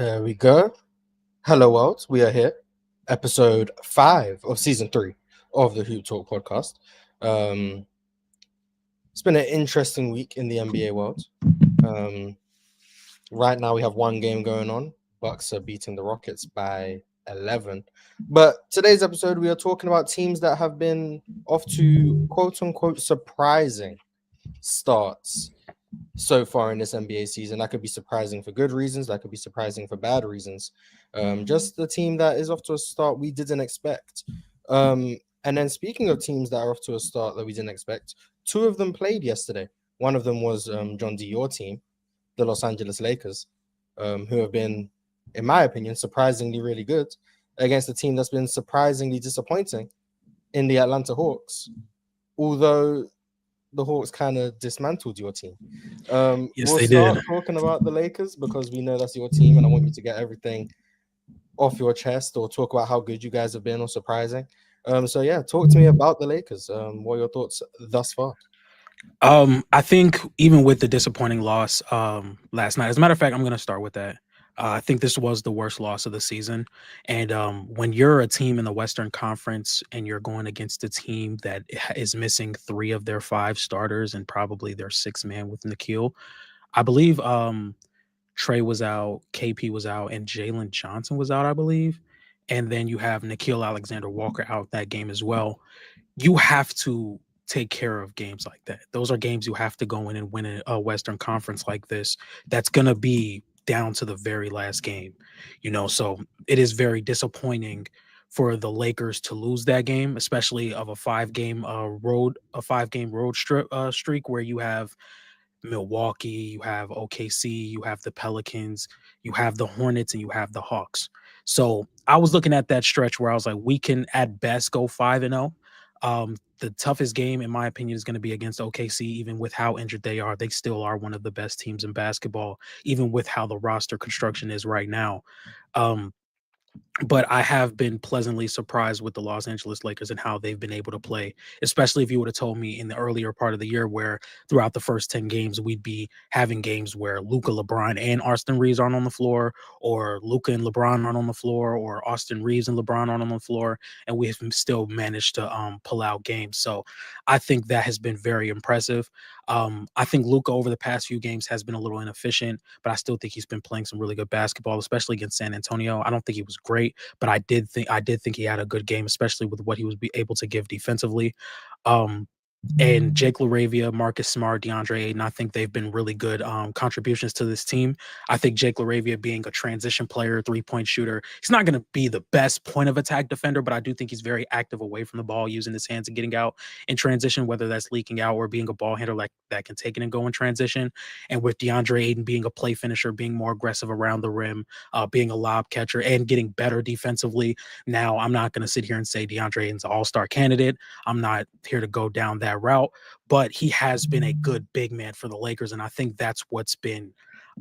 There we go. Hello, world. We are here. Episode 5 of season 3 of the HoopTalk podcast. Um, it's been an interesting week in the NBA world. Right now, we have one game going on. Bucks are beating the Rockets by 11. But today's episode, we are talking about teams that have been off to quote unquote surprising starts so far in this NBA season. That could be surprising for good reasons. That could be surprising for bad reasons. Just the team that is off to a start we didn't expect. And then speaking of teams that are off to a start that we didn't expect, two of them played yesterday. One of them was John D, your team, the Los Angeles Lakers, who have been, in my opinion, surprisingly really good against a team that's been surprisingly disappointing in the Atlanta Hawks. Although the Hawks kind of dismantled your team. Yes, We'll they did. start talking about the Lakers because we know that's your team, and I want you to get everything off your chest or talk about how good you guys have been or surprising. So yeah, talk to me about the Lakers. What are your thoughts thus far? I think even with the disappointing loss last night, as a matter of fact, I'm going to start with that. I think this was the worst loss of the season. And when you're a team in the Western Conference and you're going against a team that is missing 3 of their 5 starters and probably their 6th man with Nikhil, I believe Trey was out, KP was out, and Jalen Johnson was out, I believe. And then you have Nikhil Alexander Walker out that game as well. You have to take care of games like that. Those are games you have to go in and win in a Western Conference like this. That's going to be down to the very last game, So it is very disappointing for the Lakers to lose that game, especially of a 5-game road streak where you have Milwaukee, you have OKC, you have the Pelicans, you have the Hornets, and you have the Hawks. So I was looking at that stretch where I was like, we can at best go 5-0. The toughest game, in my opinion, is going to be against OKC. Even with how injured they are, they still are one of the best teams in basketball, even with how the roster construction is right now. But I have been pleasantly surprised with the Los Angeles Lakers and how they've been able to play, especially if you would have told me in the earlier part of the year where throughout the first 10 games, we'd be having games where Luka, LeBron, and Austin Reeves aren't on the floor, or Luka and LeBron aren't on the floor, or Austin Reeves and LeBron aren't on the floor, and we have still managed to pull out games. So I think that has been very impressive. I think Luka over the past few games has been a little inefficient, but I still think he's been playing some really good basketball, especially against San Antonio. I don't think he was great, but I did think he had a good game, especially with what he was able to give defensively. And Jake LaRavia, Marcus Smart, DeAndre Ayton, I think they've been really good contributions to this team. I think Jake LaRavia being a transition player, 3-point shooter, he's not going to be the best point of attack defender, but I do think he's very active away from the ball, using his hands and getting out in transition, whether that's leaking out or being a ball handler that can take it and go in transition. And with DeAndre Ayton being a play finisher, being more aggressive around the rim, being a lob catcher, and getting better defensively. Now, I'm not going to sit here and say DeAndre Ayton's an all-star candidate. I'm not here to go down that route, but he has been a good big man for the Lakers, and I think that's what's been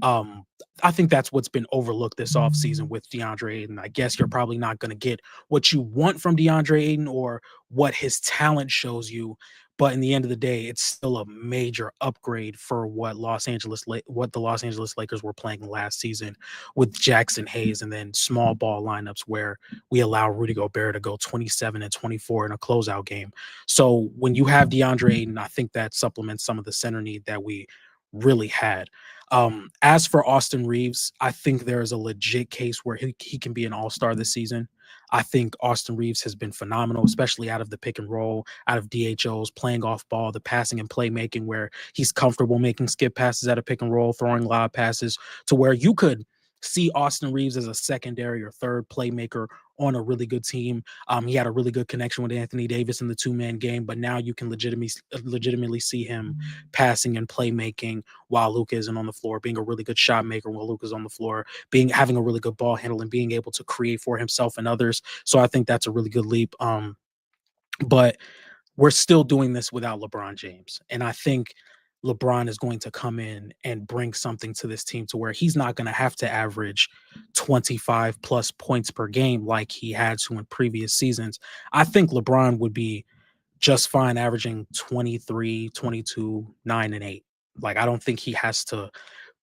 overlooked this offseason with DeAndre Ayton. I guess you're probably not going to get what you want from DeAndre Ayton or what his talent shows you, but in the end of the day, it's still a major upgrade for what the Los Angeles Lakers were playing last season with Jackson Hayes and then small ball lineups where we allow Rudy Gobert to go 27 and 24 in a closeout game. So when you have DeAndre Ayton, I think that supplements some of the center need that we really had. As for Austin Reeves, I think there is a legit case where he can be an all-star this season. I think Austin Reeves has been phenomenal, especially out of the pick and roll, out of DHOs, playing off ball, the passing and playmaking where he's comfortable making skip passes at a pick and roll, throwing lob passes to where you could see Austin Reeves as a secondary or third playmaker on a really good team. He had a really good connection with Anthony Davis in the 2-man game, but now you can legitimately see him passing and playmaking while Luka isn't on the floor, being a really good shot maker while Luka's on the floor, having a really good ball handle and being able to create for himself and others. So I think that's a really good leap. But we're still doing this without LeBron James. And I think LeBron is going to come in and bring something to this team to where he's not going to have to average 25 plus points per game like he had to in previous seasons. I think LeBron would be just fine averaging 23, 22, 9, and 8. Like, I don't think he has to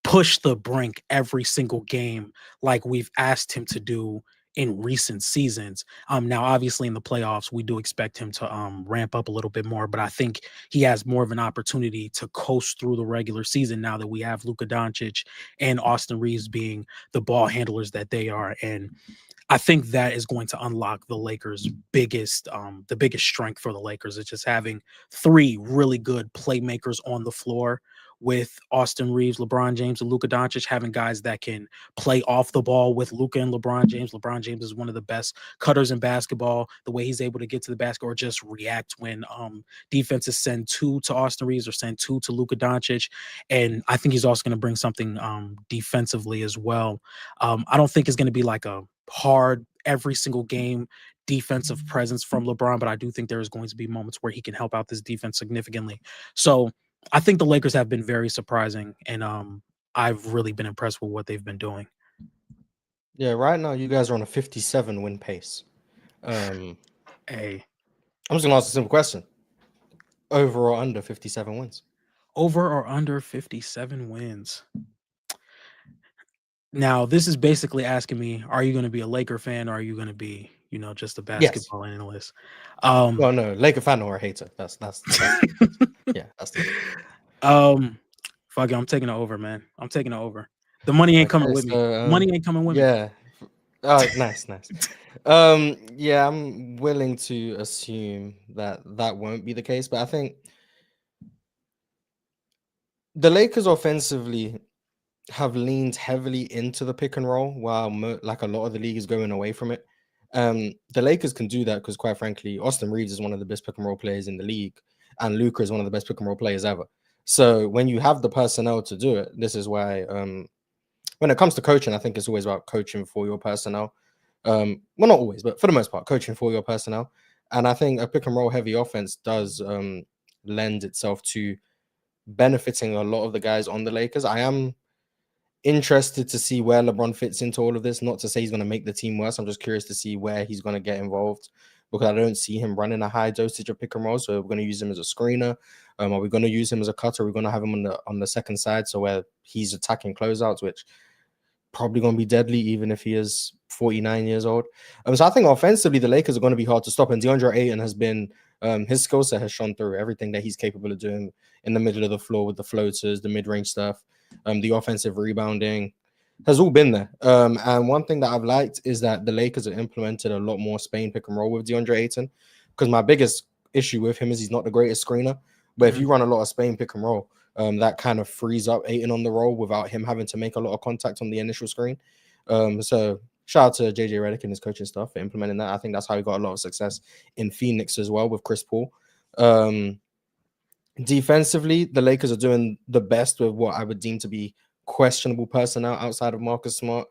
push the brink every single game like we've asked him to do in recent seasons. Now obviously in the playoffs we do expect him to ramp up a little bit more, but I think he has more of an opportunity to coast through the regular season now that we have Luka Doncic and Austin Reeves being the ball handlers that they are. And I think that is going to unlock the biggest strength for the Lakers is just having three really good playmakers on the floor with Austin Reeves, LeBron James, and Luka Doncic, having guys that can play off the ball with Luka and LeBron James. LeBron James is one of the best cutters in basketball. The way he's able to get to the basket or just react when defenses send two to Austin Reeves or send two to Luka Doncic. And I think he's also going to bring something defensively as well. I don't think it's going to be like a hard every single game defensive presence from LeBron, but I do think there is going to be moments where he can help out this defense significantly. So I think the Lakers have been very surprising, and I've really been impressed with what they've been doing. Yeah, right now you guys are on a 57 win pace. Hey, I'm just gonna ask a simple question: over or under 57 wins? over or under 57 wins? Now, this is basically asking me, are you going to be a Laker fan or are you going to be, just a Yes. basketball analyst? Well, no, Laker fan or a hater. That's yeah, that's the Fuck it, I'm taking it over, man. I'm taking it over. The money ain't coming okay. with me. So Money ain't coming with me. yeah. Oh, nice. Yeah, I'm willing to assume that that won't be the case, but I think the Lakers offensively have leaned heavily into the pick and roll, while like a lot of the league is going away from it. The Lakers can do that because, quite frankly, Austin Reeves is one of the best pick and roll players in the league, and Luka is one of the best pick and roll players ever. So when you have the personnel to do it, this is why when it comes to coaching, I think it's always about coaching for your personnel. Well, not always, but for the most part, coaching for your personnel. And I think a pick and roll heavy offense does lend itself to benefiting a lot of the guys on the Lakers. I am interested to see where LeBron fits into all of this. Not to say he's going to make the team worse. I'm just curious to see where he's going to get involved, because I don't see him running a high dosage of pick and roll. So we're going to use him as a screener. Are we going to use him as a cutter? We're going to have him on the second side, so where he's attacking closeouts, which probably going to be deadly, even if he is 49 years old. So I think offensively, the Lakers are going to be hard to stop. And DeAndre Ayton has been, his skill set has shone through everything that he's capable of doing in the middle of the floor with the floaters, the mid-range stuff, the offensive rebounding has all been there. And one thing that I've liked is that the Lakers have implemented a lot more Spain pick and roll with DeAndre Ayton, because my biggest issue with him is he's not the greatest screener. But if you run a lot of Spain pick and roll, that kind of frees up Ayton on the roll without him having to make a lot of contact on the initial screen. So shout out to JJ Redick and his coaching staff for implementing that. I think that's how he got a lot of success in Phoenix as well with Chris Paul. Defensively, the Lakers are doing the best with what I would deem to be questionable personnel outside of Marcus Smart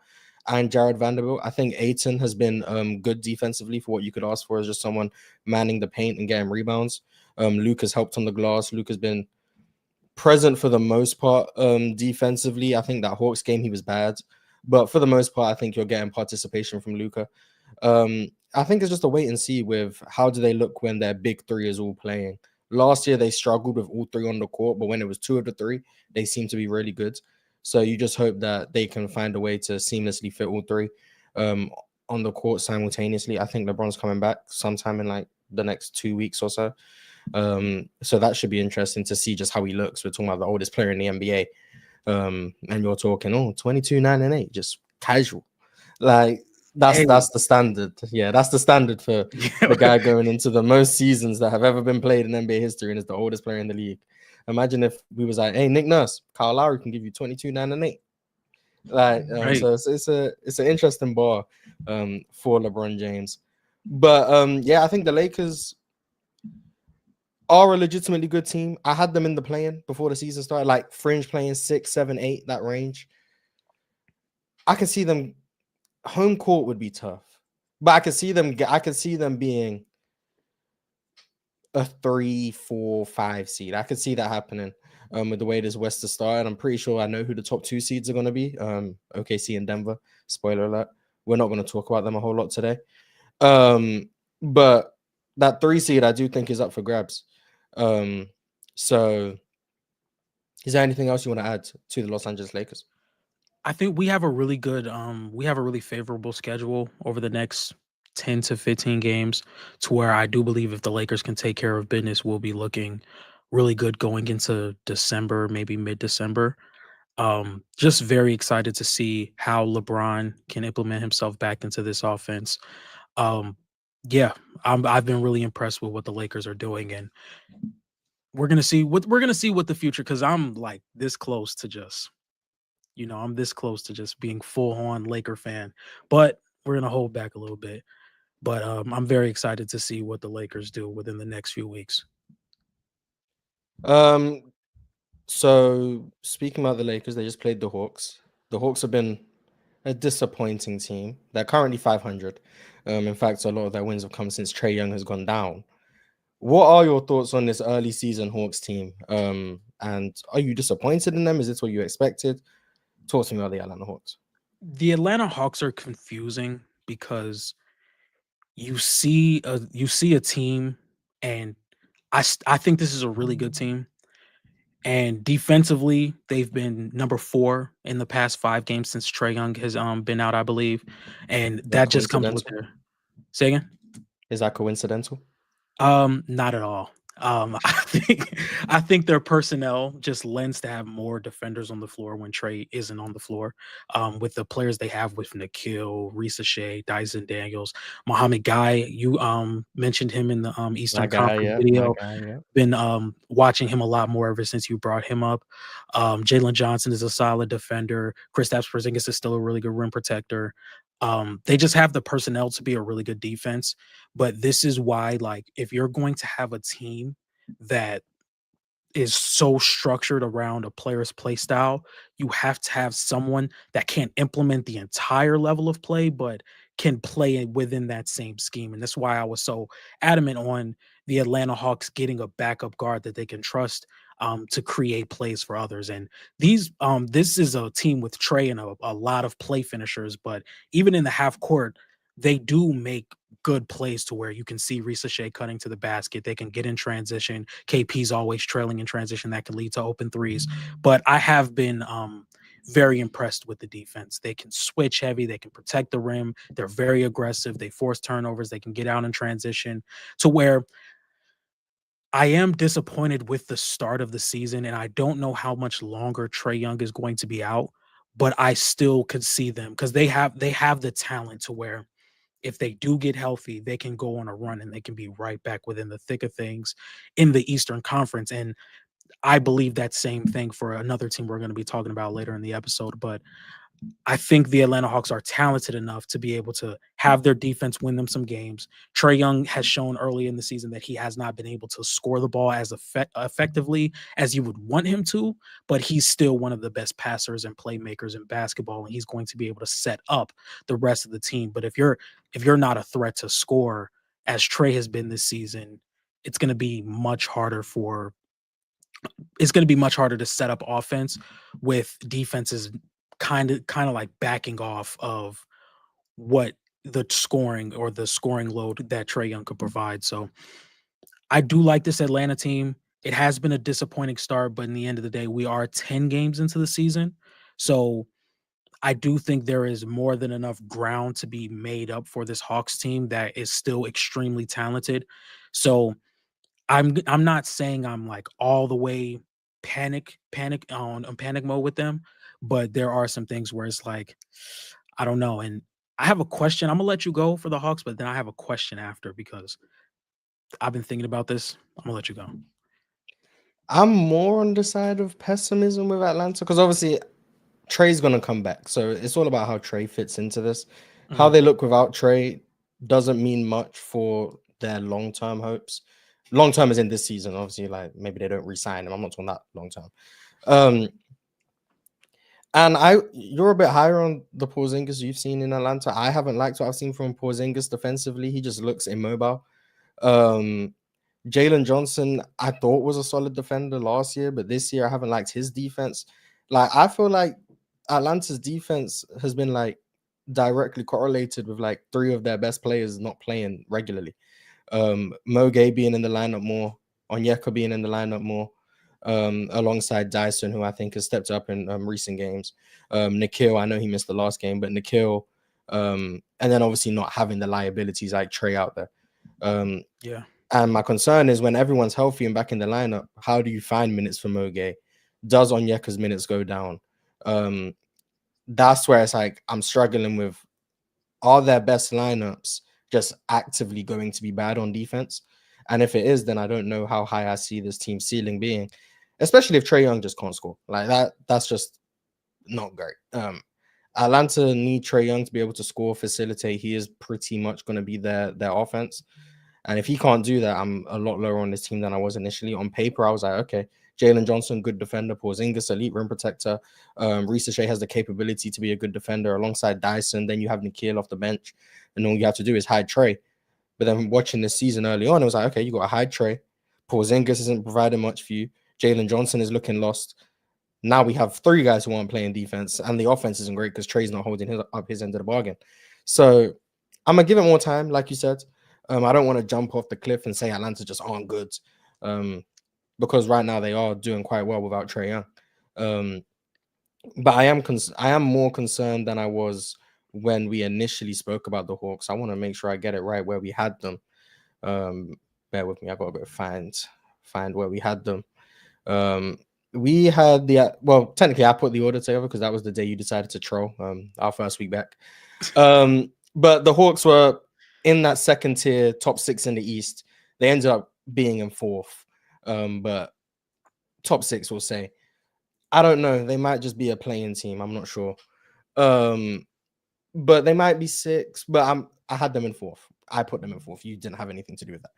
and Jared Vanderbilt. I think Ayton has been good defensively for what you could ask for as just someone manning the paint and getting rebounds. Luke has helped on the glass. Luke has been present for the most part defensively. I think that Hawks game he was bad, but for the most part, I think you're getting participation from Luka. I think it's just a wait and see with how do they look when their big three is all playing. Last year they struggled with all three on the court, but when it was two of the three, they seem to be really good. So you just hope that they can find a way to seamlessly fit all three on the court simultaneously. I think LeBron's coming back sometime in like the next 2 weeks or so. So that should be interesting to see just how he looks. We're talking about the oldest player in the NBA. And you're talking, 22, 9, and 8, just casual. Like that's the standard. Yeah, that's the standard for the guy going into the most seasons that have ever been played in NBA history and is the oldest player in the league. Imagine if we was like, hey, Nick Nurse, Kyle Lowry can give you 22, 9, and 8. Like, Right. so it's an interesting bar for LeBron James. But yeah, I think the Lakers are a legitimately good team. I had them in the play-in before the season started, like fringe playing 6, 7, 8, that range. I can see them. Home court would be tough, but I could see them being a 3, 4, 5 seed. I could see that happening with the way this West is started. I'm pretty sure I know who the top 2 seeds are going to be. OKC and Denver. Spoiler alert. We're not going to talk about them a whole lot today. But that 3 seed I do think is up for grabs. So Is there anything else you want to add to the Los Angeles Lakers? I think we have a really good we have a really favorable schedule over the next 10 to 15 games, to where I do believe if the Lakers can take care of business, we'll be looking really good going into December, maybe mid-December. Just very excited to see how LeBron can implement himself back into this offense. Um, yeah, I've been really impressed with what the Lakers are doing, and we're gonna see what the future. Because I'm like this close to just, I'm this close to just being full on Laker fan, but we're gonna hold back a little bit. But I'm very excited to see what the Lakers do within the next few weeks. Um, so speaking about the Lakers, they just played the Hawks. The Hawks have been a disappointing team. They're currently 500. In fact, a lot of their wins have come since Trae Young has gone down. What are your thoughts on this early season Hawks team? And are you disappointed in them? Is this what you expected? Talk to me about the Atlanta Hawks. The Atlanta Hawks are confusing because you see a team, and I think this is a really good team. And defensively, they've been number 4 in the past 5 games since Trae Young has been out, I believe. And Is that that just comes with coincidental? their say again? Is that coincidental? Not at all. I think their personnel just lends to have more defenders on the floor when Trey isn't on the floor. With the players they have with Nikhil, Risa Shea, Dyson Daniels, Mohamed Guy. You mentioned him in the My Eastern guy, Conference yeah. My video. guy, yeah. Been watching him a lot more ever since you brought him up. Jalen Johnson is a solid defender. Kristaps Porzingis is still a really good rim protector. They just have the personnel to be a really good defense. But this is why, like, if you're going to have a team that is so structured around a player's play style, you have to have someone that can't implement the entire level of play, but can play within that same scheme. And that's why I was so adamant on the Atlanta Hawks getting a backup guard that they can trust to create plays for others. And this is a team with Trey and a lot of play finishers, but even in the half court, they do make good plays to where you can see Risa Shea cutting to the basket. They can get in transition. KP's always trailing in transition. That can lead to open threes. But I have been very impressed with the defense. They can switch heavy. They can protect the rim. They're very aggressive. They force turnovers. They can get out in transition, to where I am disappointed with the start of the season, and I don't know how much longer Trey Young is going to be out, but I still could see them because they have the talent to where if they do get healthy, they can go on a run and they can be right back within the thick of things in the Eastern Conference. And I believe that same thing for another team we're going to be talking about later in the episode. But I think the Atlanta Hawks are talented enough to be able to have their defense win them some games. Trey Young has shown early in the season that he has not been able to score the ball as effectively as you would want him to, but he's still one of the best passers and playmakers in basketball, and he's going to be able to set up the rest of the team. But if you're not a threat to score, as Trey has been this season, it's going to be much harder for it's going to be much harder to set up offense with defenses kind of like backing off of what the scoring load that Trey Young could provide. So I do like this Atlanta team. It has been a disappointing start, but in the end of the day, we are 10 games into the season. So I do think there is more than enough ground to be made up for this Hawks team that is still extremely talented. So I'm not saying I'm like all the way panic mode with them, but there are some things where it's like I don't know. And I have a question. I'm gonna let you go for the Hawks, but then I have a question after because I've been thinking about this. I'm gonna let you go. I'm more on the side of pessimism with Atlanta because obviously Trey's gonna come back. So it's all about how Trey fits into this. How Mhm. they look without Trey doesn't mean much for their long-term hopes. Long term is in this season, obviously, like maybe they don't resign him. I'm not talking that long term. Um, and you're a bit higher on the Porzingis you've seen in Atlanta. I haven't liked what I've seen from Porzingis defensively. He just looks immobile. Um, Jalen Johnson, I thought was a solid defender last year, but this year I haven't liked his defense. Like I feel like Atlanta's defense has been like directly correlated with like 3 of their best players not playing regularly. Mo Gay being in the lineup more, Onyeka being in the lineup more. alongside Dyson, who I think has stepped up in recent games. Nikhil, I know he missed the last game, but Nikhil, and then obviously not having the liabilities like Trey out there. Yeah. And my concern is when everyone's healthy and back in the lineup, how do you find minutes for Moge? Does Onyeka's minutes go down? That's where it's like I'm struggling with, are their best lineups just actively going to be bad on defense? And if it is, then I don't know how high I see this team ceiling being, especially if Trey Young just can't score like that. That's just not great. Atlanta need Trey Young to be able to score, facilitate. He is pretty much going to be their offense. And if he can't do that, I'm a lot lower on this team than I was initially. On paper, I was like, okay, Jalen Johnson, good defender. Porzingis, elite rim protector. Risa Shea has the capability to be a good defender alongside Dyson. Then you have Nikhil off the bench. And all you have to do is hide Trey. But then watching this season early on, it was like, okay, you got to hide Trey. Porzingis isn't providing much for you. Jalen Johnson is looking lost. Now we have three guys who aren't playing defense, and the offense isn't great because Trey's not holding up his end of the bargain. So I'm going to give it more time, like you said. I don't want to jump off the cliff and say Atlanta just aren't good, because right now they are doing quite well without Trey Young. But I am more concerned than I was when we initially spoke about the Hawks. I want to make sure I get it right where we had them. Bear with me. I got to go find where we had them. We had well, technically I put the order together because that was the day you decided to troll our first week back. But the Hawks were in that second tier, top 6 in the East. They ended up being in 4th, but top 6 we'll say. I don't know. They might just be a playing team. I'm not sure. But they might be 6. But I had them in 4th. I put them in 4th. You didn't have anything to do with that.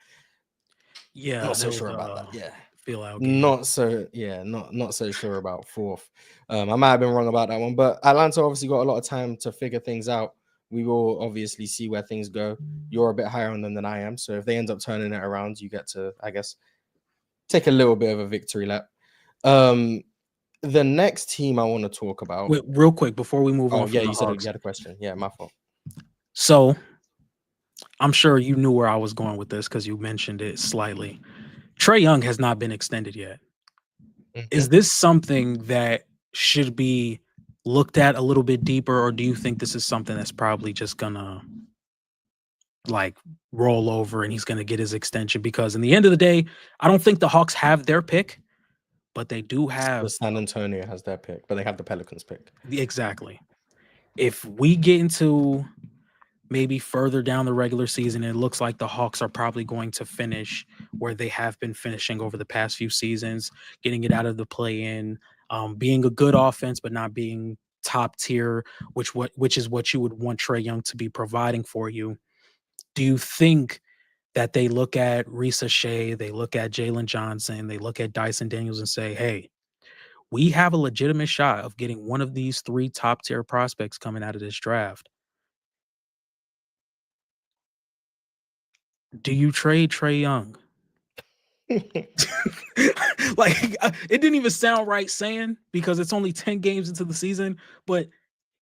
Yeah, Not so that was sure about that. Yeah. feel out game. Not so sure about 4th. I might have been wrong about that one, but Atlanta obviously got a lot of time to figure things out. We will obviously see where things go. You're a bit higher on them than I am, so if they end up turning it around, you get to, I guess, take a little bit of a victory lap. The next team I want to talk about. Wait, real quick before we move on. Yeah, from you the said Hawks. you had a question. Yeah, my fault. So I'm sure you knew where I was going with this because you mentioned it slightly. Trey Young has not been extended yet. Mm-hmm. Is this something that should be looked at a little bit deeper, or do you think this is something that's probably just gonna like roll over and he's gonna get his extension? Because in the end of the day, I don't think the Hawks have their pick, but they do have San Antonio has their pick, but they have the Pelicans pick. Exactly. If we get into maybe further down the regular season, it looks like the Hawks are probably going to finish where they have been finishing over the past few seasons, getting it out of the play-in, being a good offense, but not being top tier, which is what you would want Trey Young to be providing for you. Do you think that they look at Risa Shea, they look at Jalen Johnson, they look at Dyson Daniels and say, hey, we have a legitimate shot of getting one of these 3 top tier prospects coming out of this draft? Do you trade Trey Young? Like, it didn't even sound right saying, because it's only 10 games into the season, but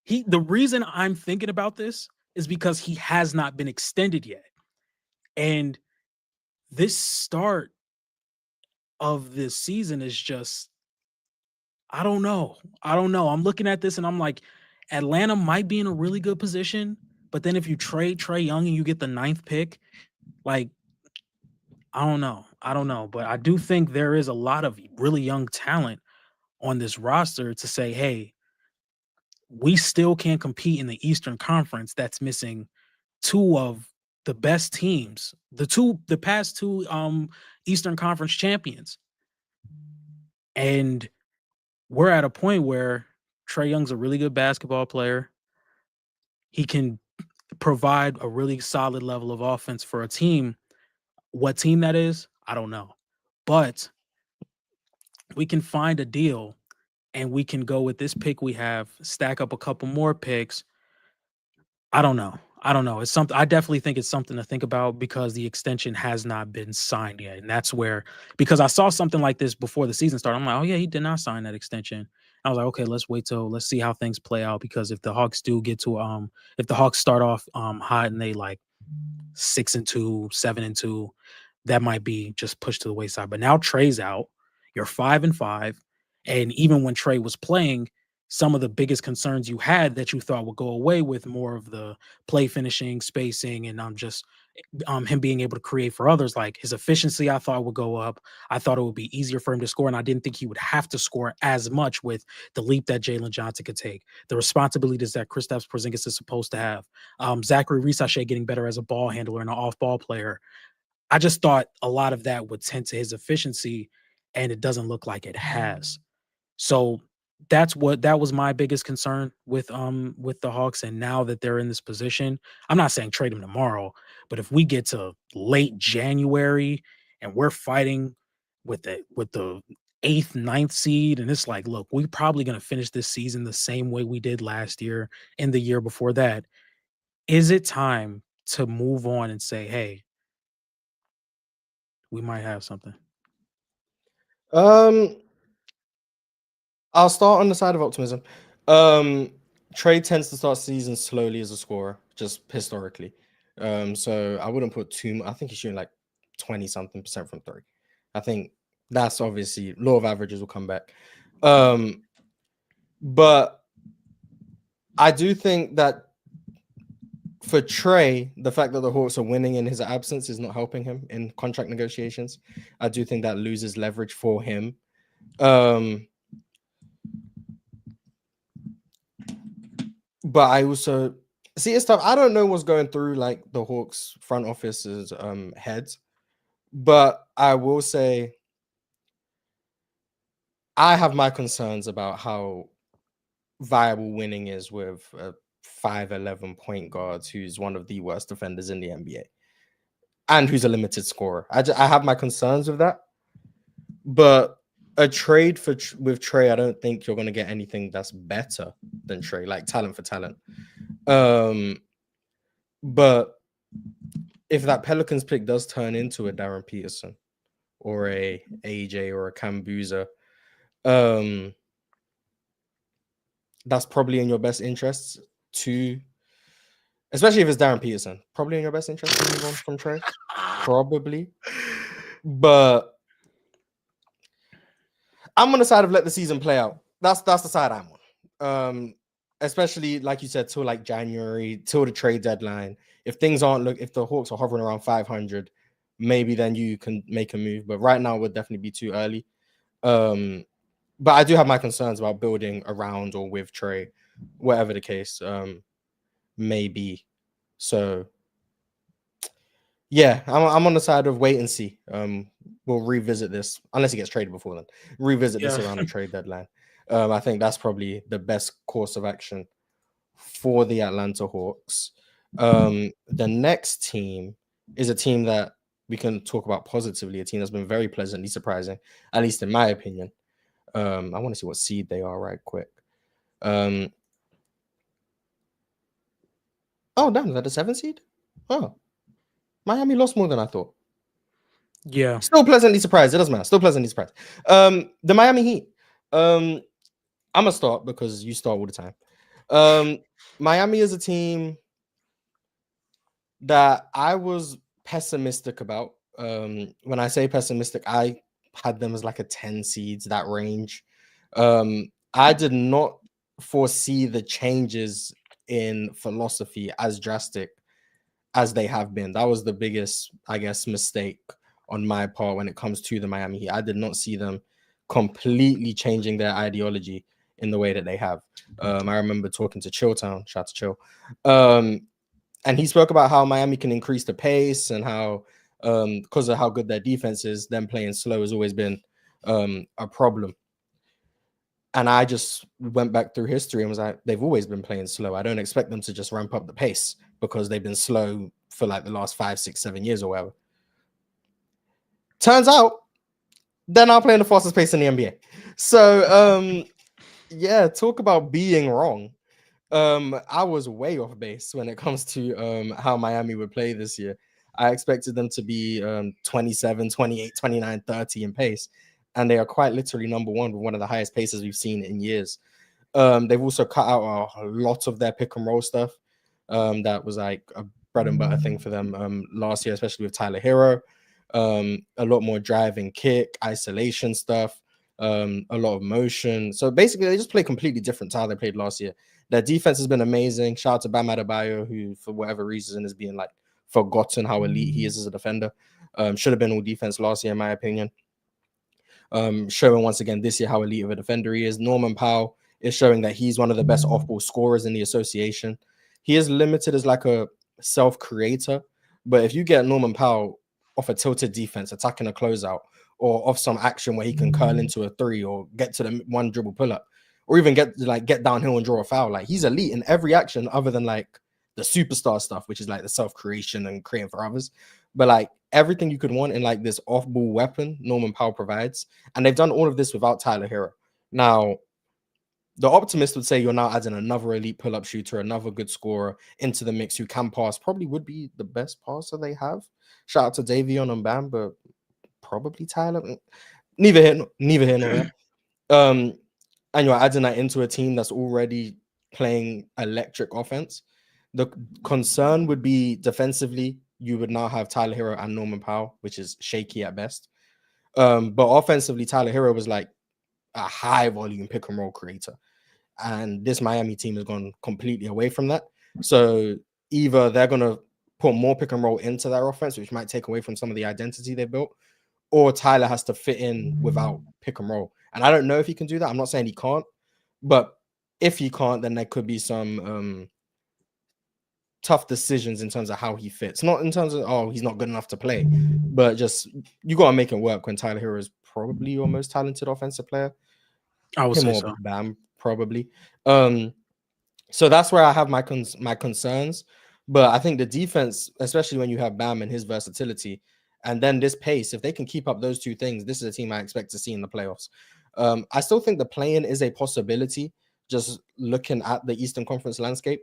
the reason I'm thinking about this is because he has not been extended yet. And this start of this season is just, I don't know. I'm looking at this and I'm like, Atlanta might be in a really good position, but then if you trade Trey Young and you get the 9th pick, like, I don't know. But I do think there is a lot of really young talent on this roster to say, hey, we still can compete in the Eastern Conference that's missing 2 of the best teams, the past 2 Eastern Conference champions. And we're at a point where Trey Young's a really good basketball player. He can provide a really solid level of offense for a team. What team that is, I don't know. But we can find a deal and we can go with this pick we have, stack up a couple more picks. I don't know. It's something, I definitely think it's something to think about because the extension has not been signed yet. And that's where, because I saw something like this before the season started. I'm like, oh yeah, he did not sign that extension. I was like, okay, let's see how things play out. Because if the Hawks do get to, if the Hawks start off hot and they like 6-2, 7-2, that might be just pushed to the wayside. But now Trey's out. You're 5-5. And even when Trey was playing, some of the biggest concerns you had that you thought would go away with more of the play finishing, spacing, and just him being able to create for others, like his efficiency, I thought would go up. I thought it would be easier for him to score, and I didn't think he would have to score as much with the leap that Jalen Johnson could take, the responsibilities that Kristaps Porzingis is supposed to have, Zachary Risachet getting better as a ball handler and an off-ball player. I just thought a lot of that would tend to his efficiency, and it doesn't look like it has. So that was my biggest concern with the Hawks. And now that they're in this position, I'm not saying trade them tomorrow, but if we get to late January and we're fighting with the eighth, ninth seed, and it's like, look, we're probably gonna finish this season the same way we did last year and the year before that. Is it time to move on and say, hey, we might have something? Um, I'll start on the side of optimism. Trey tends to start season slowly as a scorer, just historically. So I wouldn't put too much. I think he's shooting like 20 something percent from three. I think that's obviously law of averages will come back. But I do think that for Trey, the fact that the Hawks are winning in his absence is not helping him in contract negotiations. I do think that loses leverage for him. But I also see it's tough. I don't know what's going through like the Hawks front office's heads, but I will say I have my concerns about how viable winning is with a 5'11" point guard who's one of the worst defenders in the NBA and who's a limited scorer. I have my concerns with that, but a trade with Trey, I don't think you're going to get anything that's better than Trey, like talent for talent. But if that Pelicans pick does turn into a Darren Peterson or a AJ or a Kambuza, that's probably in your best interests to, especially if it's Darren Peterson, probably in your best interest to move on from Trey. Probably. But I'm on the side of let the season play out. That's the side I'm on. Especially like you said, till like January, till the trade deadline. If things aren't if the Hawks are hovering around 500, maybe then you can make a move. But right now would definitely be too early. But I do have my concerns about building around or with Trey, whatever the case may be. So yeah, I'm on the side of wait and see. We'll revisit this unless he gets traded before then. Revisit this around the trade deadline. I think that's probably the best course of action for the Atlanta Hawks. The next team is a team that we can talk about positively, a team that's been very pleasantly surprising, at least in my opinion. I want to see what seed they are right quick. Oh, damn, they're the 7th seed? Oh, Miami lost more than I thought. Yeah. Still pleasantly surprised. It doesn't matter. Still pleasantly surprised. The Miami Heat. I'm gonna start because you start all the time. Miami is a team that I was pessimistic about. When I say pessimistic, I had them as like a 10 seeds, that range. I did not foresee the changes in philosophy as drastic as they have been. That was the biggest, I guess, mistake on my part when it comes to the Miami Heat. I did not see them completely changing their ideology in the way that they have. I remember talking to Chilltown, shout to Chill, and he spoke about how Miami can increase the pace and how, because of how good their defense is, them playing slow has always been a problem. And I just went back through history and was like, they've always been playing slow. I don't expect them to just ramp up the pace because they've been slow for like the last 5, 6, 7 years or whatever. Turns out they're now playing the fastest pace in the NBA. So, yeah, talk about being wrong. I was way off base when it comes to how Miami would play this year. I expected them to be 27, 28, 29, 30 in pace. And they are quite literally number one with one of the highest paces we've seen in years. They've also cut out a lot of their pick and roll stuff. That was like a bread and butter thing for them last year, especially with Tyler Hero. A lot more drive and kick, isolation stuff. a lot of motion. So basically, they just play completely different to how they played last year. Their defense has been amazing. Shout out to Bam Adebayo, who for whatever reason is being like forgotten how elite he is as a defender. Should have been all defense last year, in my opinion. Showing once again this year how elite of a defender he is. Norman Powell is showing that he's one of the best off-ball scorers in the association. He is limited as like a self-creator, but if you get Norman Powell off a tilted defense, attacking a closeout, or off some action where he can curl into a three or get to the one dribble pull-up, or even get downhill and draw a foul, like he's elite in every action other than like the superstar stuff, which is like the self-creation and creating for others. But like everything you could want in like this off-ball weapon, Norman Powell provides. And they've done all of this without Tyler Hero. Now, the optimist would say you're now adding another elite pull-up shooter, another good scorer into the mix who can pass, probably would be the best passer they have. Shout out to Davion and Bam, but probably Tyler. Neither here nor there. And you're adding that into a team that's already playing electric offense. The concern would be defensively, you would now have Tyler Hero and Norman Powell, which is shaky at best. But offensively, Tyler Hero was like a high volume pick and roll creator. And this Miami team has gone completely away from that. So either they're going to put more pick and roll into their offense, which might take away from some of the identity they built, or Tyler has to fit in without pick and roll. And I don't know if he can do that. I'm not saying he can't, but if he can't, then there could be some tough decisions in terms of how he fits. Not in terms of, he's not good enough to play, but just you got to make it work when Tyler Hero is probably your most talented offensive player. I would Him say or so. Bam, probably. So that's where I have my concerns. But I think the defense, especially when you have Bam and his versatility, and then this pace, if they can keep up those two things, this is a team I expect to see in the playoffs. I still think the play-in is a possibility, just looking at the Eastern Conference landscape.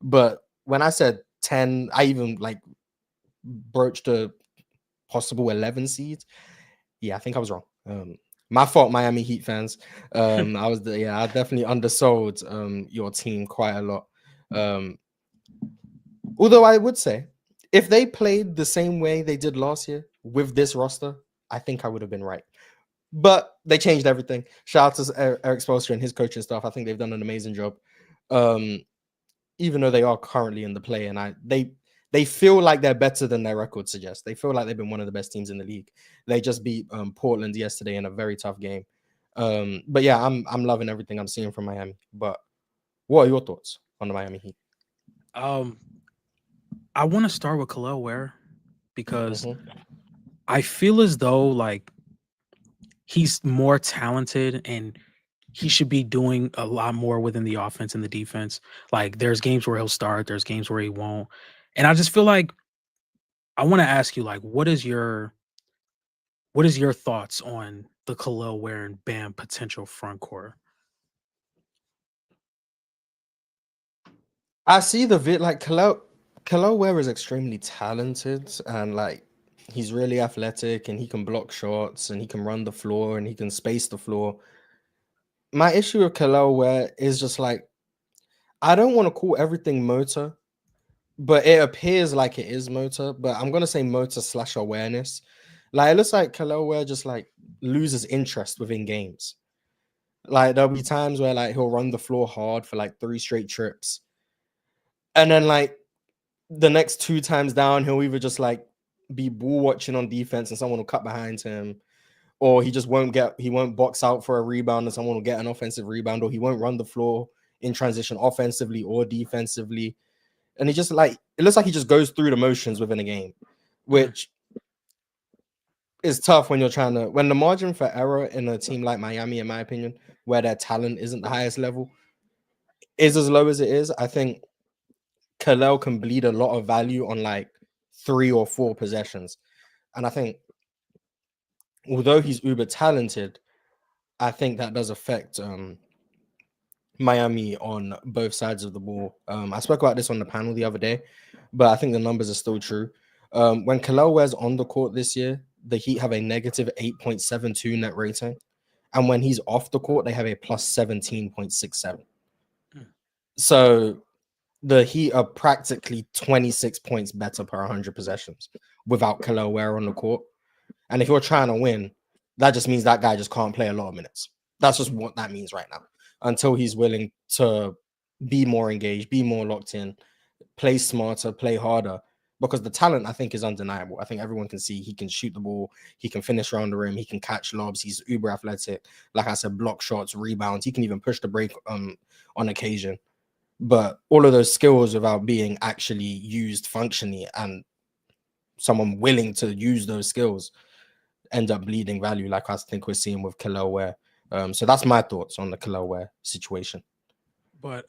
But when I said 10, I even like broached a possible 11 seeds. Yeah, I think I was wrong. My fault, Miami Heat fans. I definitely undersold your team quite a lot. Although I would say, if they played the same way they did last year with this roster, I think I would have been right. But they changed everything. Shout out to Eric Spoelstra and his coaching staff. I think they've done an amazing job. Even though they are currently in the play, and they feel like they're better than their record suggests. They feel like they've been one of the best teams in the league. They just beat Portland yesterday in a very tough game. But yeah, I'm loving everything I'm seeing from Miami. But what are your thoughts on the Miami Heat? I want to start with Khalil Ware because I feel as though like he's more talented and he should be doing a lot more within the offense and the defense. Like there's games where he'll start, there's games where he won't. And I just feel like I want to ask you, like, what is your thoughts on the Khalil Ware and Bam potential front court? I see the like Khalil Ware is extremely talented and like he's really athletic and he can block shots and he can run the floor and he can space the floor. My issue with Khalil Ware is just like I don't want to call everything motor, but it appears like it is motor. But I'm gonna say motor / awareness. Like it looks like Khalil Ware just like loses interest within games. Like there'll be times where like he'll run the floor hard for like 3 straight trips, and then like the next 2 times down, he'll either just like be ball watching on defense and someone will cut behind him, or he won't box out for a rebound and someone will get an offensive rebound, or he won't run the floor in transition offensively or defensively. And he just like it looks like he just goes through the motions within a game, which is tough when when the margin for error in a team like Miami, in my opinion, where their talent isn't the highest level, is as low as it is. I think Khalil can bleed a lot of value on like 3 or 4 possessions. And I think although he's uber talented, I think that does affect Miami on both sides of the ball. I spoke about this on the panel the other day, but I think the numbers are still true. When Khalil Ware's on the court this year, the Heat have a negative 8.72 net rating. And when he's off the court, they have a plus 17.67. So the Heat are practically 26 points better per 100 possessions without Khalil Ware on the court. And if you're trying to win, that just means that guy just can't play a lot of minutes. That's just what that means right now. Until he's willing to be more engaged, be more locked in, play smarter, play harder. Because the talent, I think, is undeniable. I think everyone can see he can shoot the ball, he can finish around the rim, he can catch lobs, he's uber athletic. Like I said, block shots, rebounds, he can even push the break on occasion. But all of those skills without being actually used functionally and someone willing to use those skills end up bleeding value, like I think we're seeing with Keloware. Ware. So that's my thoughts on the Keloware Ware situation. But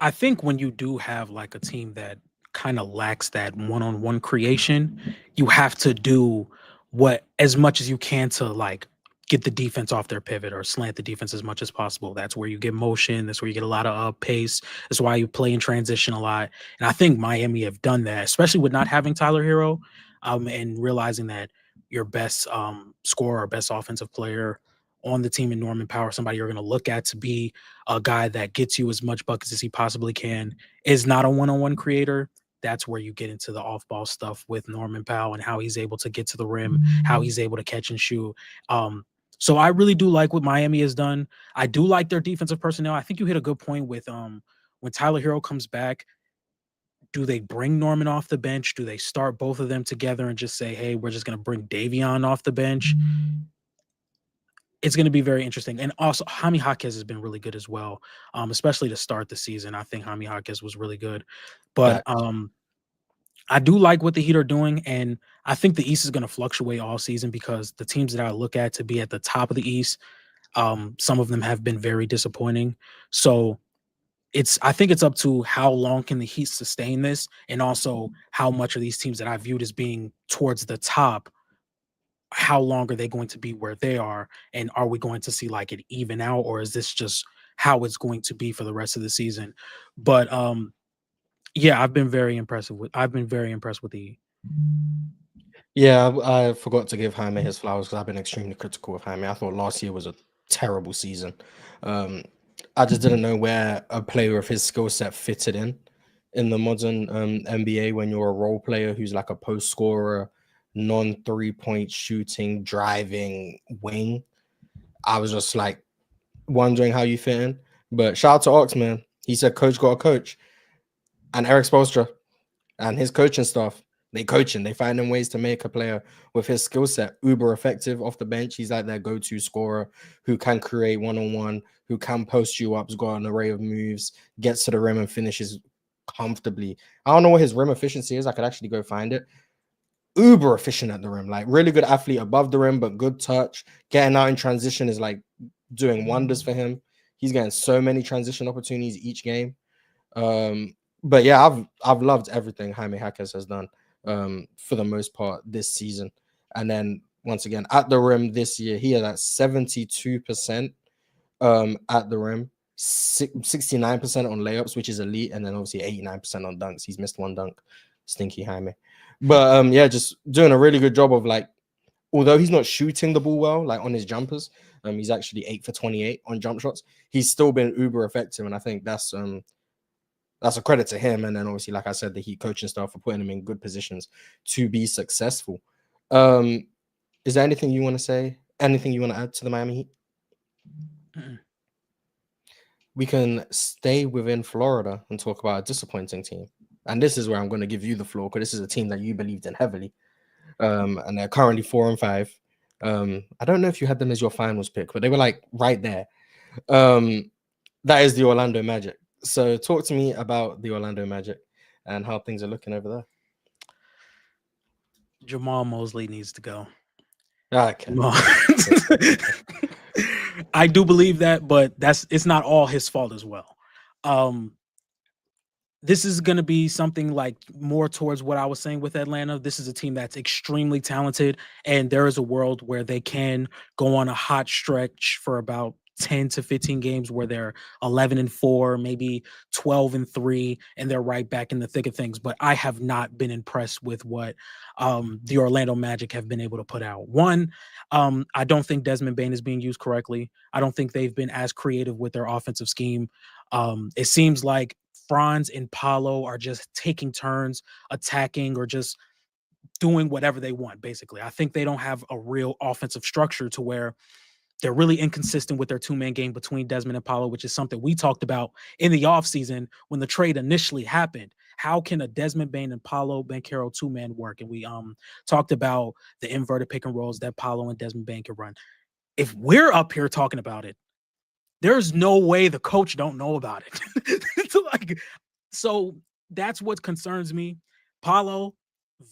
I think when you do have like a team that kind of lacks that one-on-one creation, you have to do what as much as you can to like get the defense off their pivot or slant the defense as much as possible. That's where you get motion. That's where you get a lot of pace. That's why you play in transition a lot. And I think Miami have done that, especially with not having Tyler Hero, and realizing that your best scorer or best offensive player on the team in Norman Power, somebody you're going to look at to be a guy that gets you as much buckets as he possibly can, is not a one-on-one creator. That's where you get into the off-ball stuff with Norman Powell and how he's able to get to the rim, how he's able to catch and shoot. So I really do like what Miami has done. I do like their defensive personnel. I think you hit a good point with when Tyler Hero comes back. Do they bring Norman off the bench? Do they start both of them together and just say, hey, we're just going to bring Davion off the bench? It's going to be very interesting. And also, Jaime Jaquez has been really good as well, especially to start the season. I think Jaime Jaquez was really good. But I do like what the Heat are doing, and I think the East is going to fluctuate all season because the teams that I look at to be at the top of the East, some of them have been very disappointing. So I think it's up to how long can the Heat sustain this, and also how much are these teams that I viewed as being towards the top, how long are they going to be where they are, and are we going to see like it even out, or is this just how it's going to be for the rest of the season? But yeah, I've been very impressed with the Yeah, I forgot to give Jaime his flowers because I've been extremely critical of Jaime. I thought last year was a terrible season. Um, I just didn't know where a player of his skill set fitted in the modern NBA when you're a role player who's like a post scorer, non 3-point shooting, driving wing. I was just like wondering how you fit in. But shout out to Ox, man. He said, "Coach got a coach," and Eric Spoelstra and his coaching staff. They finding ways to make a player with his skill set uber effective off the bench. He's like their go-to scorer who can create one-on-one, who can post you up, has got an array of moves, gets to the rim and finishes comfortably. I don't know what his rim efficiency is. I could actually go find it. Uber efficient at the rim, like really good athlete above the rim, but good touch. Getting out in transition is like doing wonders for him. He's getting so many transition opportunities each game. But yeah, I've loved everything Jaime Jaquez has done for the most part this season. And then once again at the rim this year, he had that 72% at the rim, 69% on layups, which is elite, and then obviously 89% on dunks. He's missed one dunk, stinky Jaime. But yeah, just doing a really good job of like, although he's not shooting the ball well, like on his jumpers, he's actually 8 for 28 on jump shots. He's still been uber effective, and I think that's a credit to him. And then obviously, like I said, the Heat coaching staff for putting him in good positions to be successful. Is there anything you want to say? Anything you want to add to the Miami Heat? We can stay within Florida and talk about a disappointing team. And this is where I'm going to give you the floor because this is a team that you believed in heavily. And they're currently 4-5. I don't know if you had them as your finals pick, but they were like right there. That is the Orlando Magic. So talk to me about the Orlando Magic and how things are looking over there. Jamal Mosley needs to go. Okay. I do believe that, but it's not all his fault as well. This is going to be something like more towards what I was saying with Atlanta. This is a team that's extremely talented, and there is a world where they can go on a hot stretch for about 10 to 15 games where they're 11-4, maybe 12-3, and they're right back in the thick of things. But I have not been impressed with what the Orlando Magic have been able to put out. One, I don't think Desmond Bane is being used correctly. I don't think they've been as creative with their offensive scheme. It seems like Franz and Paolo are just taking turns attacking or just doing whatever they want, basically. I think they don't have a real offensive structure to where they're really inconsistent with their two-man game between Desmond and Paolo, which is something we talked about in the offseason when the trade initially happened. How can a Desmond Bain and Paolo Banchero two-man work? And we talked about the inverted pick and rolls that Paolo and Desmond Bain can run. If we're up here talking about it, there's no way the coach don't know about it. So that's what concerns me. Paolo,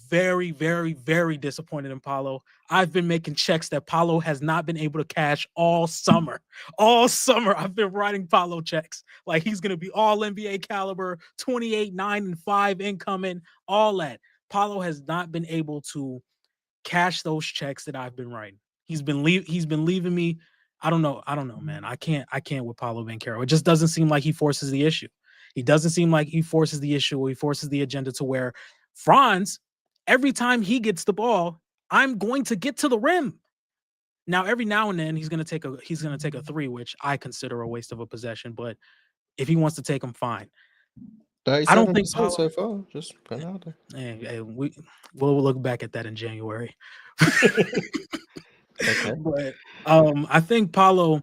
very, very, very disappointed in Paolo. I've been making checks that Paolo has not been able to cash all summer. All summer, I've been writing Paolo checks. Like he's going to be all NBA caliber, 28, 9, and 5 incoming, all that. Paolo has not been able to cash those checks that I've been writing. He's been leaving me. I don't know, man. I can't with Paolo Banchero. It just doesn't seem like he forces the issue. He doesn't seem like he forces the issue or he forces the agenda to where Franz, every time he gets the ball, I'm going to get to the rim. Now, every now and then he's gonna take a three, which I consider a waste of a possession. But if he wants to take them, fine. I don't think 37% Paolo. so far. Just putting out there. Hey, we'll look back at that in January. Okay. But I think Paolo.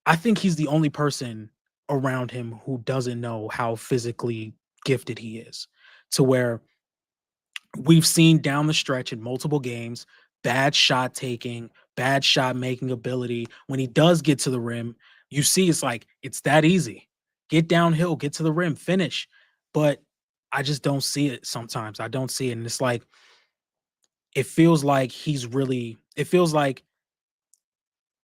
I think he's the only person around him who doesn't know how physically gifted he is, to where we've seen down the stretch in multiple games, bad shot taking, bad shot making ability. When he does get to the rim, you see it's like it's that easy. Get downhill, get to the rim, finish. But I just don't see it sometimes. I don't see it. And it's like it feels like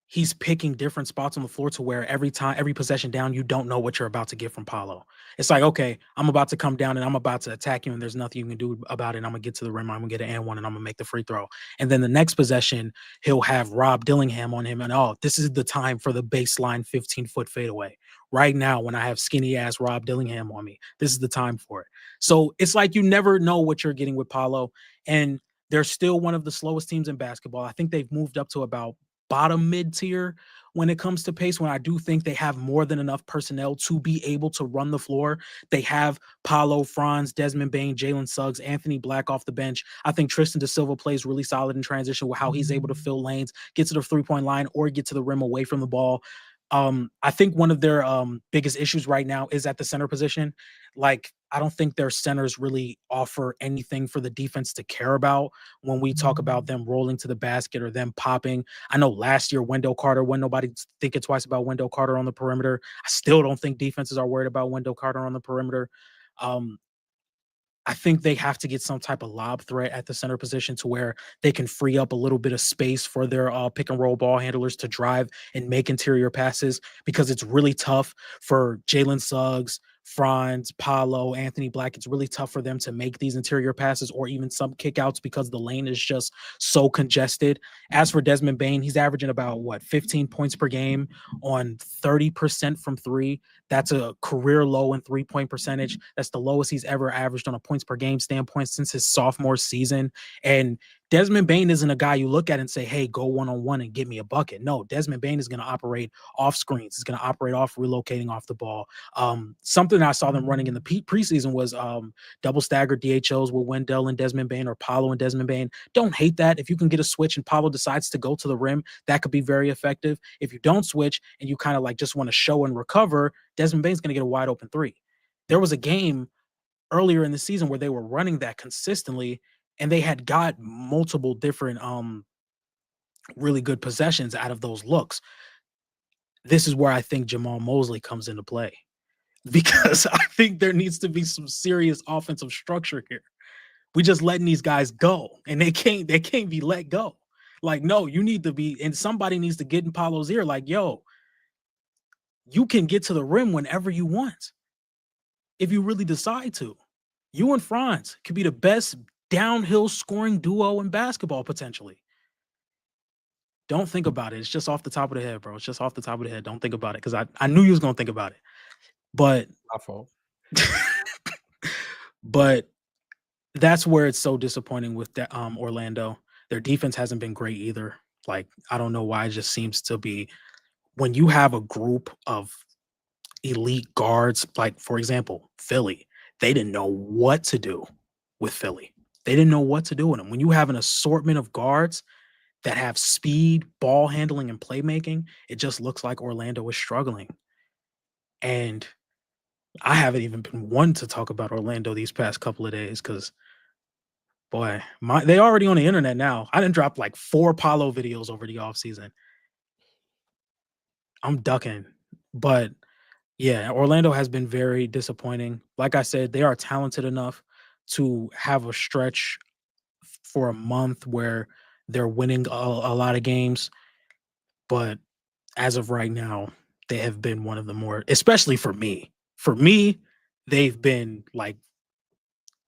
he's picking different spots on the floor to where every possession down, you don't know what you're about to get from Paolo. It's like, okay, I'm about to come down and I'm about to attack you and there's nothing you can do about it. I'm going to get to the rim. I'm going to get an and one and I'm going to make the free throw. And then the next possession, he'll have Rob Dillingham on him and, oh, this is the time for the baseline 15-foot fadeaway. Right now, when I have skinny ass Rob Dillingham on me, this is the time for it. So it's like you never know what you're getting with Paolo. And they're still one of the slowest teams in basketball. I think they've moved up to about bottom mid tier when it comes to pace, when I do think they have more than enough personnel to be able to run the floor. They have Paolo, Franz, Desmond Bain, Jalen Suggs, Anthony Black off the bench. I think Tristan Da Silva plays really solid in transition with how he's able to fill lanes, get to the three-point line, or get to the rim away from the ball. I think one of their biggest issues right now is at the center position. Like, I don't think their centers really offer anything for the defense to care about when we talk about them rolling to the basket or them popping. I know last year, Wendell Carter, when nobody thinking twice about Wendell Carter on the perimeter. I still don't think defenses are worried about Wendell Carter on the perimeter. I think they have to get some type of lob threat at the center position to where they can free up a little bit of space for their pick and roll ball handlers to drive and make interior passes, because it's really tough for Jalen Suggs, Franz, Paolo, Anthony Black. It's really tough for them to make these interior passes or even some kickouts because the lane is just so congested. As for Desmond Bain, he's averaging about 15 points per game on 30% from three. That's a career low in 3-point percentage. That's the lowest he's ever averaged on a points per game standpoint since his sophomore season. And Desmond Bain isn't a guy you look at and say, hey, go one-on-one and get me a bucket. No, Desmond Bain is going to operate off screens. He's going to operate off relocating off the ball. Something I saw them running in the preseason was double staggered DHOs with Wendell and Desmond Bain or Paolo and Desmond Bain. Don't hate that. If you can get a switch and Paolo decides to go to the rim, that could be very effective. If you don't switch and you kind of like just want to show and recover, Desmond Bain's going to get a wide open three. There was a game earlier in the season where they were running that consistently and they had got multiple different really good possessions out of those looks. This is where I think Jamal Mosley comes into play, because I think there needs to be some serious offensive structure here. We just letting these guys go and they can't be let go. Like, no, you need to be, and somebody needs to get in Paolo's ear like, yo, you can get to the rim whenever you want if you really decide to. You and Franz could be the best downhill scoring duo in basketball potentially. Don't think about it. It's just off the top of the head, bro. It's just off the top of the head. Don't think about it, because I knew you was going to think about it. But My fault. but that's where it's so disappointing with that Orlando. Their defense hasn't been great either. Like, I don't know why. It just seems to be, when you have a group of elite guards, like, for example, Philly, they didn't know what to do with Philly. They didn't know what to do with him. When you have an assortment of guards that have speed, ball handling, and playmaking, it just looks like Orlando is struggling. And I haven't even been one to talk about Orlando these past couple of days because, boy, they already on the internet now. I didn't drop like 4 Paulo videos over the offseason. I'm ducking. But yeah, Orlando has been very disappointing. Like I said, they are talented enough to have a stretch for a month where they're winning a lot of games. But as of right now, they have been one of the more, especially for me. For me, they've been like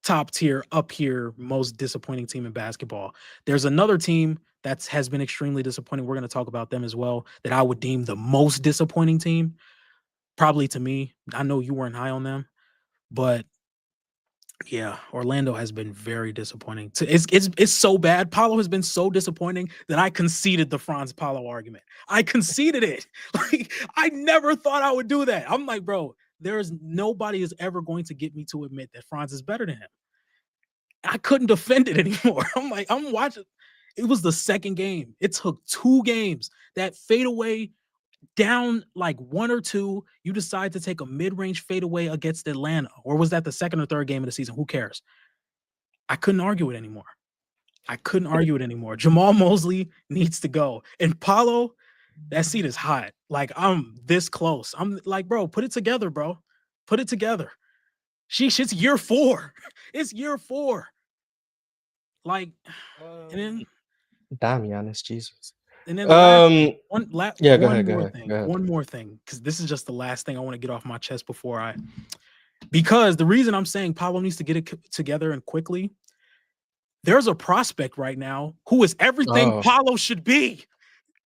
top tier, up here, most disappointing team in basketball. There's another team that has been extremely disappointing. We're going to talk about them as well, that I would deem the most disappointing team, probably to me. I know you weren't high on them, but yeah, Orlando has been very disappointing. It's so bad. Paulo has been so disappointing that I conceded the Franz Paulo argument. I conceded it. Like, I never thought I would do that. I'm like, bro, there's nobody is ever going to get me to admit that Franz is better than him. I couldn't defend it anymore. I'm like, I'm watching. It was the second game. It took 2 games. That fadeaway down like 1 or 2, you decide to take a mid-range fadeaway against Atlanta. Or was that the second or third game of the season? Who cares? I couldn't argue it anymore. Jamal Mosley needs to go. And Paulo, that seat is hot. Like, I'm this close. I'm like, bro, put it together, bro. Put it together. Sheesh, it's year 4. It's year 4. Like, and then damn, Giannis, Jesus. And then the last thing, Yeah, go one ahead. more thing, because this is just the last thing I want to get off my chest because the reason I'm saying Paulo needs to get it together and quickly, there's a prospect right now who is everything Paulo should be.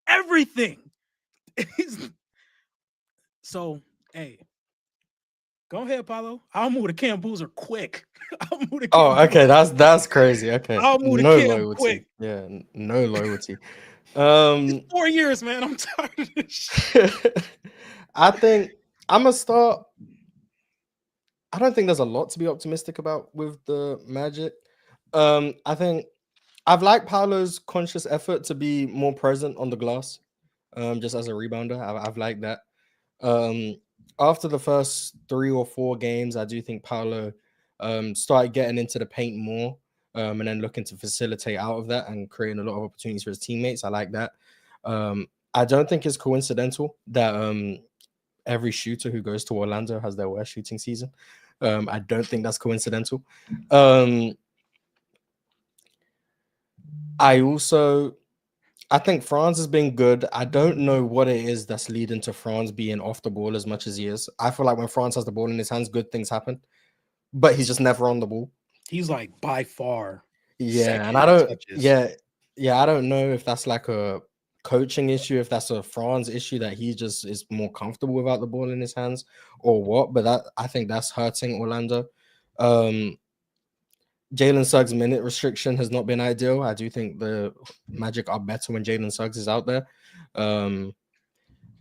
Everything. So, hey, go ahead, Paulo. I'll move to Cam Boozer quick. Okay, that's crazy. Okay, I'll move to no Cam loyalty. quick. Yeah, no loyalty. It's 4 years, man. I'm tired of this shit. I think I'm gonna start. I don't think there's a lot to be optimistic about with the Magic. I think I've liked Paolo's conscious effort to be more present on the glass, just as a rebounder. I've liked that. After the first 3 or 4 games, I do think Paolo started getting into the paint more, and then looking to facilitate out of that and creating a lot of opportunities for his teammates. I like that. I don't think it's coincidental that every shooter who goes to Orlando has their worst shooting season. I don't think that's coincidental. I think Franz has been good. I don't know what it is that's leading to Franz being off the ball as much as he is. I feel like when Franz has the ball in his hands, good things happen, but he's just never on the ball. He's like by far. Yeah, and I don't. I don't know if that's like a coaching issue, if that's a Franz issue that he just is more comfortable without the ball in his hands, or what. But I think that's hurting Orlando. Jalen Suggs' minute restriction has not been ideal. I do think the Magic are better when Jalen Suggs is out there. The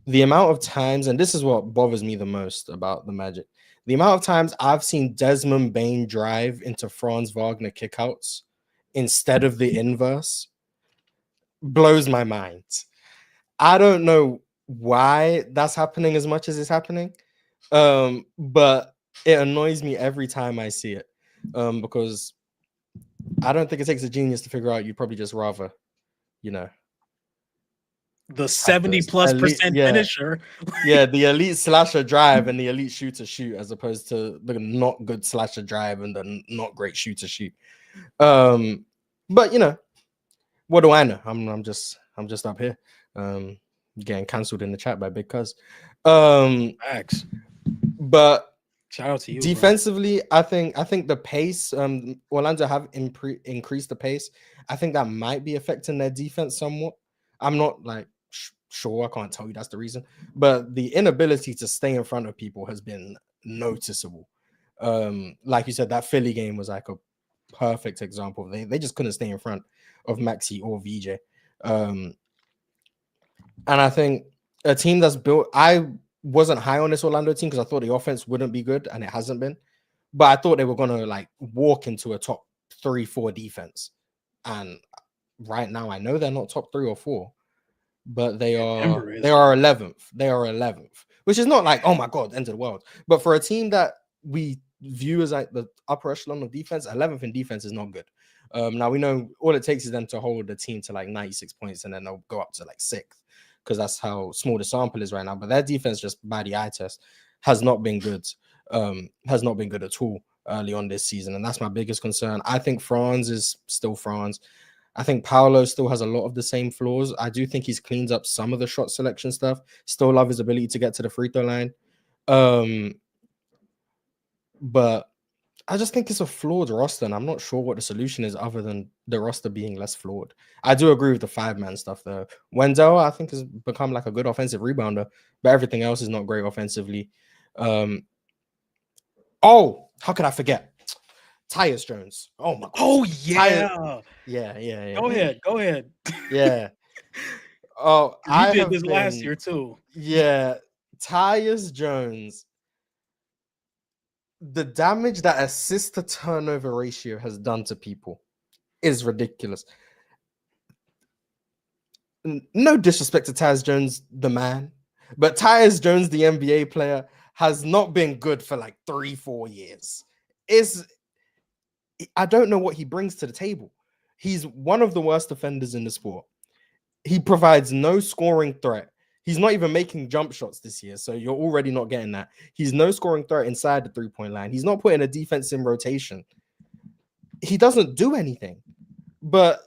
amount of times, and this is what bothers me the most about the Magic, the amount of times I've seen Desmond Bane drive into Franz Wagner kickouts instead of the inverse blows my mind. I don't know why that's happening as much as it's happening, but it annoys me every time I see it, because I don't think it takes a genius to figure out you'd probably just rather, the 70+% finisher. Yeah, the elite slasher drive and the elite shooter shoot, as opposed to the not good slasher drive and the not great shooter shoot. But what do I know? I'm just up here, getting cancelled in the chat by Big Cuz. Facts. But shout out to you. Defensively, bro. I think the pace, Orlando have increased the pace. I think that might be affecting their defense somewhat. I'm not like sure. I can't tell you that's the reason, but the inability to stay in front of people has been noticeable. Like you said, that Philly game was like a perfect example. They just couldn't stay in front of Maxi or VJ. And I think a team that's built, I wasn't high on this Orlando team because I thought the offense wouldn't be good, and it hasn't been. But I thought they were gonna like walk into a top 3-4 defense. And right now, I know they're not top 3 or 4, but they are Denver is. they are 11th. They are 11th, which is not like, oh my god, end of the world. But for a team that we view as like the upper echelon of defense, 11th in defense is not good. Now we know all it takes is them to hold the team to like 96 points, and then they'll go up to like 6th, because that's how small the sample is right now. But their defense, just by the eye test, has not been good. Has not been good at all early on this season, and that's my biggest concern. I think Franz is still Franz. I think Paolo still has a lot of the same flaws. I do think he's cleaned up some of the shot selection stuff. Still love his ability to get to the free throw line. But I just think it's a flawed roster, and I'm not sure what the solution is other than the roster being less flawed. I do agree with the 5-man stuff, though. Wendell, I think, has become like a good offensive rebounder, but everything else is not great offensively. Oh, how could I forget? Tyus Jones. Oh my god. Oh yeah. Yeah. Go ahead. Yeah. Oh, You did this last year too. Yeah. Tyus Jones. The damage that assist to turnover ratio has done to people is ridiculous. No disrespect to Tyus Jones, the man, but Tyus Jones, the NBA player, has not been good for like 3-4 years. I don't know what he brings to the table. He's one of the worst defenders in the sport. He provides no scoring threat. He's not even making jump shots this year, so you're already not getting that. He's no scoring threat inside the three-point line. He's not putting a defense in rotation. He doesn't do anything. But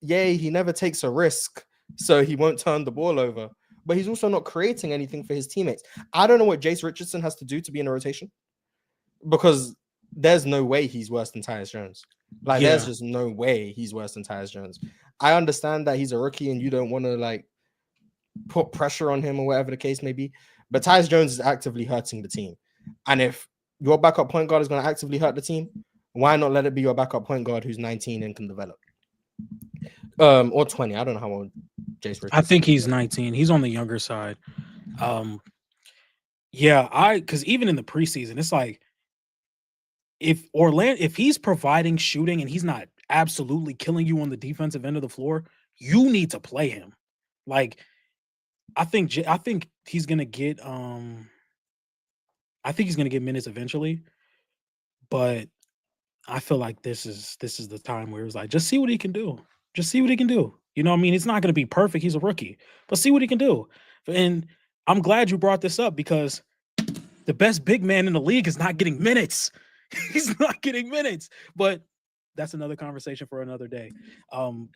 yay, he never takes a risk, so he won't turn the ball over. But he's also not creating anything for his teammates. I don't know what Jace Richardson has to do to be in a rotation, because there's no way he's worse than Tyus Jones. There's just no way he's worse than Tyus Jones. I understand that he's a rookie and you don't want to like put pressure on him or whatever the case may be, but Tyus Jones is actively hurting the team. And if your backup point guard is going to actively hurt the team, why not let it be your backup point guard who's 19 and can develop? Or 20. I don't know how old Jace Richardson. I think he's 19. He's on the younger side. Because even in the preseason, it's like if he's providing shooting and he's not absolutely killing you on the defensive end of the floor, you need to play him. Like, I think he's gonna get minutes eventually, but I feel like this is the time where it's like, just see what he can do. Just see what he can do. You know what I mean? It's not gonna be perfect. He's a rookie, but see what he can do. And I'm glad you brought this up, because the best big man in the league is not getting minutes. He's not getting minutes, but that's another conversation for another day.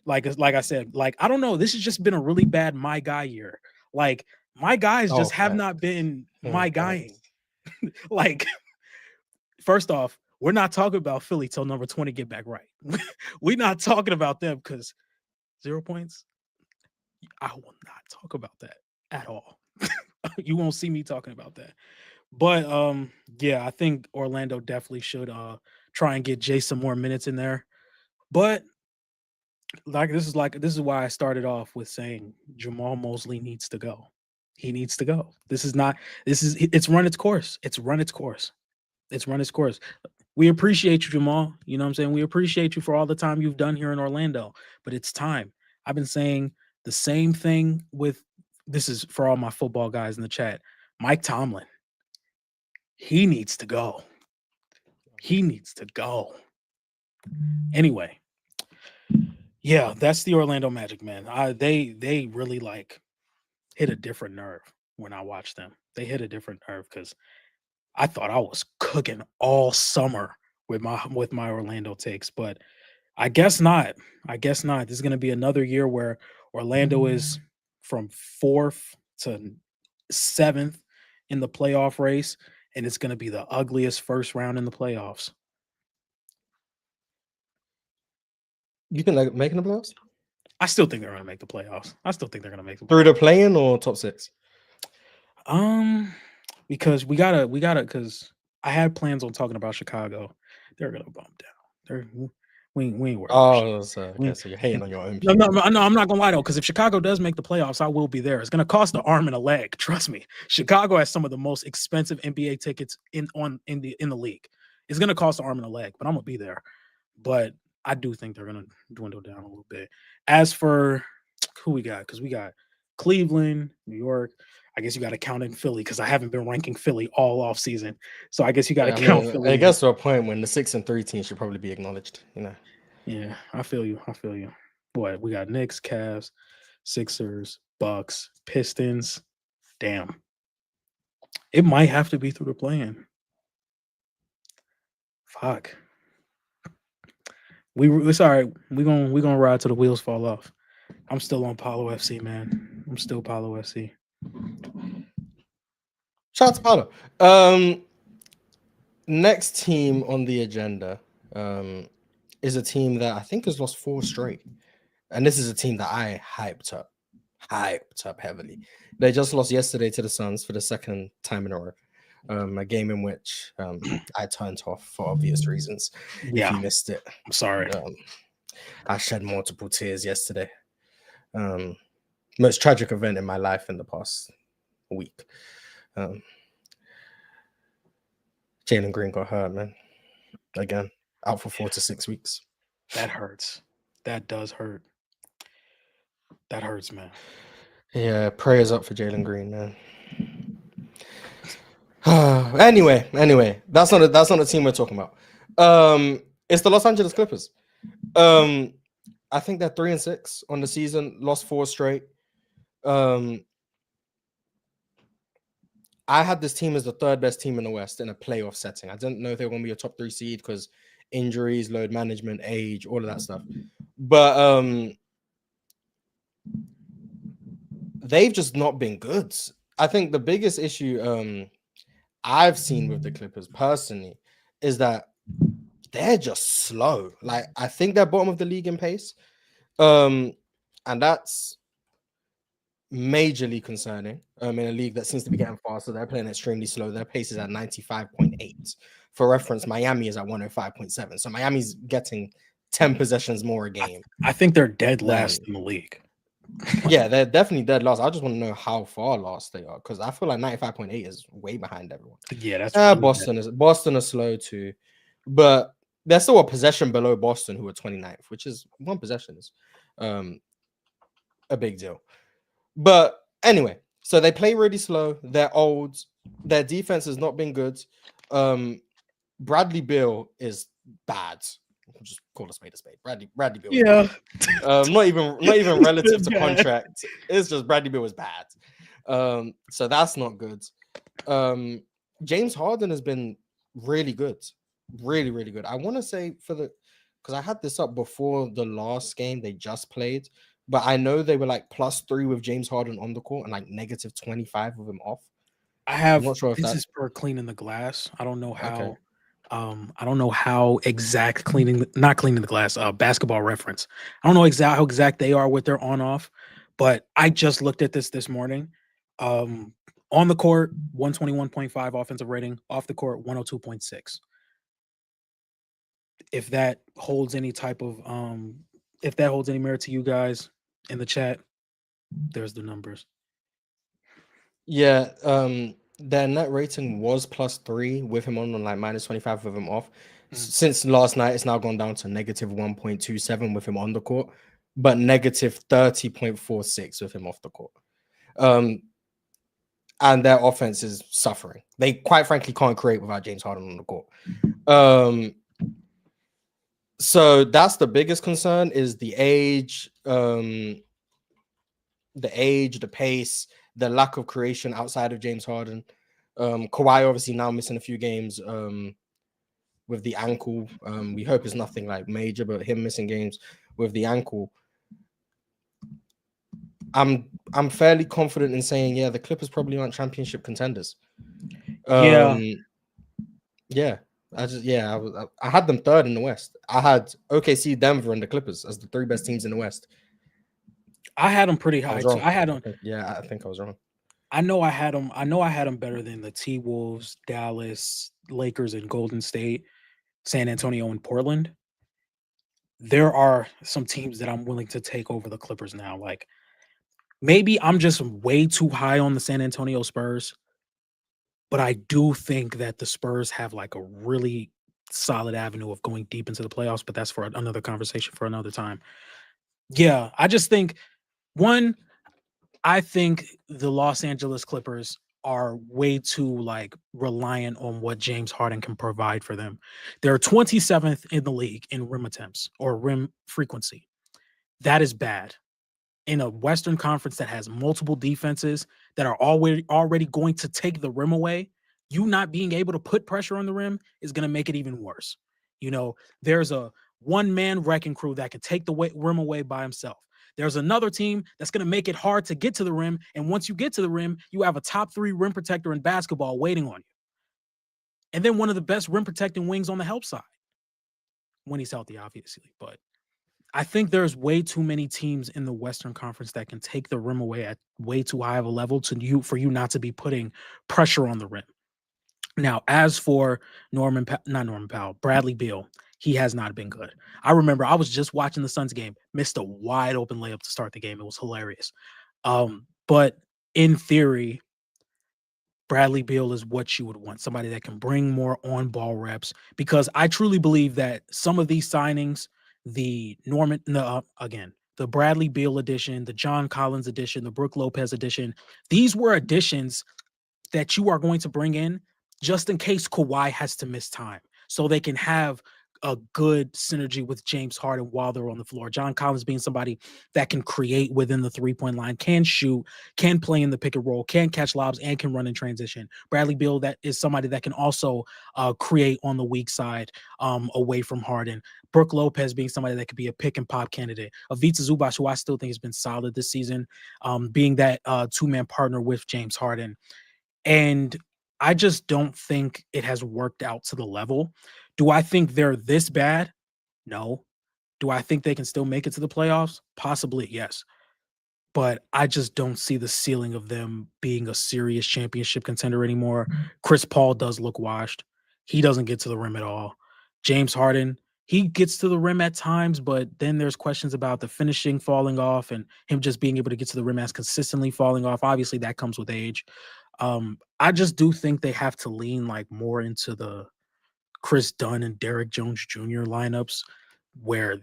Like I said, like, I don't know. This has just been a really bad my guy year. Like, my guys just have not been my guying. Like, first off, we're not talking about Philly till number 20 get back right. We're not talking about them, because 0 points. I will not talk about that at all. You won't see me talking about that. But I think Orlando definitely should try and get Jay some more minutes in there. But this is why I started off with saying Jamal Mosley needs to go. He needs to go. It's run its course. It's run its course. We appreciate you, Jamal. You know what I'm saying? We appreciate you for all the time you've done here in Orlando, but it's time. I've been saying the same thing this is for all my football guys in the chat. Mike Tomlin. He needs to go. Anyway, yeah, that's the Orlando Magic, man. They really like hit a different nerve when I watched them. They hit a different nerve, because I thought I was cooking all summer with my Orlando takes, but I guess not. This is going to be another year where Orlando is from 4th to 7th in the playoff race, and it's going to be the ugliest first round in the playoffs. You think they're making the playoffs? I still think they're going to make the playoffs. Through the play-in or top 6? Because because I had plans on talking about Chicago. They're going to bump down. We ain't worried. Oh, so you're hating on your own people. No, I'm not gonna lie though, because if Chicago does make the playoffs, I will be there. It's gonna cost an arm and a leg. Trust me. Chicago has some of the most expensive NBA tickets in the league. It's gonna cost an arm and a leg, but I'm gonna be there. But I do think they're gonna dwindle down a little bit. As for who we got, because we got Cleveland, New York. I guess you got to count in Philly because I haven't been ranking Philly all off season. So I guess you got to Yeah, I count mean, Philly it in. gets to a point when the 6-3 team should probably be acknowledged. You know. Yeah, I feel you. I feel you. What we got? Knicks, Cavs, Sixers, Bucks, Pistons. Damn, it might have to be through the plan. Fuck. It's all right. We gonna ride till the wheels fall off. I'm still on Palo FC, man. I'm still Palo FC. Shout out to Paolo. Next team on the agenda is a team that I think has lost 4 straight. And this is a team that I hyped up heavily. They just lost yesterday to the Suns for the second time in a row. A game in which I turned off for obvious reasons. If Yeah, you missed it, I'm sorry. I shed multiple tears yesterday. Most tragic event in my life in the past week. Jalen Green got hurt, man. Again, out for 4 to 6 weeks. That hurts. That does hurt. That hurts, man. Yeah, prayers up for Jalen Green, man. anyway, that's not the team we're talking about. It's the Los Angeles Clippers. I think they're 3-6 on the season, lost 4 straight. I had this team as the 3rd best team in the West in a playoff setting. I didn't know if they were going to be a top 3 seed because injuries, load management, age, all of that stuff. But they've just not been good. I think the biggest issue I've seen with the Clippers personally is that they're just slow. Like, I think they're bottom of the league in pace. And that's majorly concerning in a league that seems to be getting faster. They're playing extremely slow. Their pace is at 95.8. For reference, Miami is at 105.7. So Miami's getting 10 possessions more a game. I think they're dead last in the league. Yeah, they're definitely dead last. I just want to know how far last they are because I feel like 95.8 is way behind everyone. Yeah, that's really Boston is slow too, but they're still a possession below Boston, who are 29th, which is 1 possession is a big deal. But anyway, so they play really slow. They're old. Their defense has not been good. Bradley Beal is bad. We'll just call a spade a spade. Bradley Beal. Yeah. Not even relative to contract. It's just Bradley Beal is bad. So that's not good. James Harden has been really good. Really, really good. I want to say because I had this up before the last game they just played, but I know they were like +3 with James Harden on the court and like -25 with him off. I'm not sure if this is per cleaning the glass. I don't know how. Okay. I don't know how exact not cleaning the glass. Basketball Reference. I don't know how exact they are with their on-off, but I just looked at this morning. On the court, 121.5 offensive rating. Off the court, 102.6. If that holds any type of if that holds any merit to you guys in the chat, there's the numbers. Yeah, their net rating was +3 with him on like -25 with him off. Since last night, it's now gone down to -1.27 with him on the court, but -30.46 with him off the court. And their offense is suffering. They quite frankly can't create without James Harden on the court. So that's the biggest concern is the age, the pace, the lack of creation outside of James Harden. Kawhi obviously now missing a few games with the ankle. We hope it's nothing like major, but him missing games with the ankle. I'm fairly confident in saying, yeah, the Clippers probably aren't championship contenders. Yeah. I had them 3rd in the West. I had OKC, Denver, and the Clippers as the 3 best teams in the West. I had them pretty high too. I had them. I think I was wrong. I know I had them better than the T-Wolves, Dallas, Lakers, and Golden State, San Antonio, and Portland. There are some teams that I'm willing to take over the Clippers now. Like maybe I'm just way too high on the San Antonio Spurs, but I do think that the Spurs have like a really solid avenue of going deep into the playoffs, but that's for another conversation for another time. Yeah, I just think one, I think the Los Angeles Clippers are way too like reliant on what James Harden can provide for them. They're 27th in the league in rim attempts or rim frequency. That is bad. In a Western Conference that has multiple defenses that are already going to take the rim away, you not being able to put pressure on the rim is going to make it even worse. You know, there's a one-man wrecking crew that can take the rim away by himself. There's another team that's going to make it hard to get to the rim, and once you get to the rim, you have a top 3 rim protector in basketball waiting on you. And then one of the best rim protecting wings on the help side when he's healthy, obviously. But I think there's way too many teams in the Western Conference that can take the rim away at way too high of a level for you not to be putting pressure on the rim. Now, as for not Norman Powell, Bradley Beal, he has not been good. I remember I was just watching the Suns game, missed a wide open layup to start the game. It was hilarious. But in theory, Bradley Beal is what you would want, somebody that can bring more on-ball reps, because I truly believe that some of these signings, the Bradley Beal edition, the John Collins edition, the Brook Lopez edition, these were additions that you are going to bring in just in case Kawhi has to miss time, so they can have a good synergy with James Harden while they're on the floor. John Collins being somebody that can create within the three-point line, can shoot, can play in the pick and roll, can catch lobs, and can run in transition. Bradley Beal, that is somebody that can also create on the weak side away from Harden. Brook Lopez being somebody that could be a pick and pop candidate. Ivica Zubac, who I still think has been solid this season, being that two-man partner with James Harden. And I just don't think it has worked out to the level. Do I think they're this bad? No. Do I think they can still make it to the playoffs? Possibly, yes. But I just don't see the ceiling of them being a serious championship contender anymore. Chris Paul does look washed. He doesn't get to the rim at all. James Harden, he gets to the rim at times, but then there's questions about the finishing falling off and him just being able to get to the rim as consistently falling off. Obviously, that comes with age. I just do think they have to lean like more into the Chris Dunn and Derrick Jones Jr. lineups, where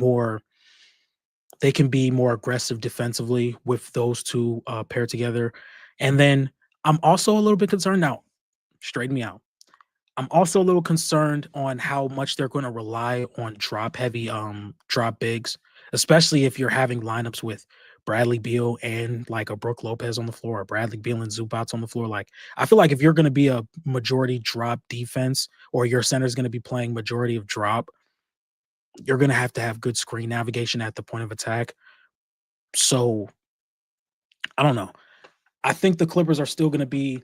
more they can be more aggressive defensively with those two paired together. And then I'm also a little bit concerned now. Straighten me out. I'm also a little concerned on how much they're going to rely on drop bigs, especially if you're having lineups with Bradley Beal and like a Brook Lopez on the floor, or Bradley Beal and Zubac on the floor. Like, I feel like if you're going to be a majority drop defense, or your center is going to be playing majority of drop, you're going to have good screen navigation at the point of attack. So I don't know. I think the Clippers are still going to be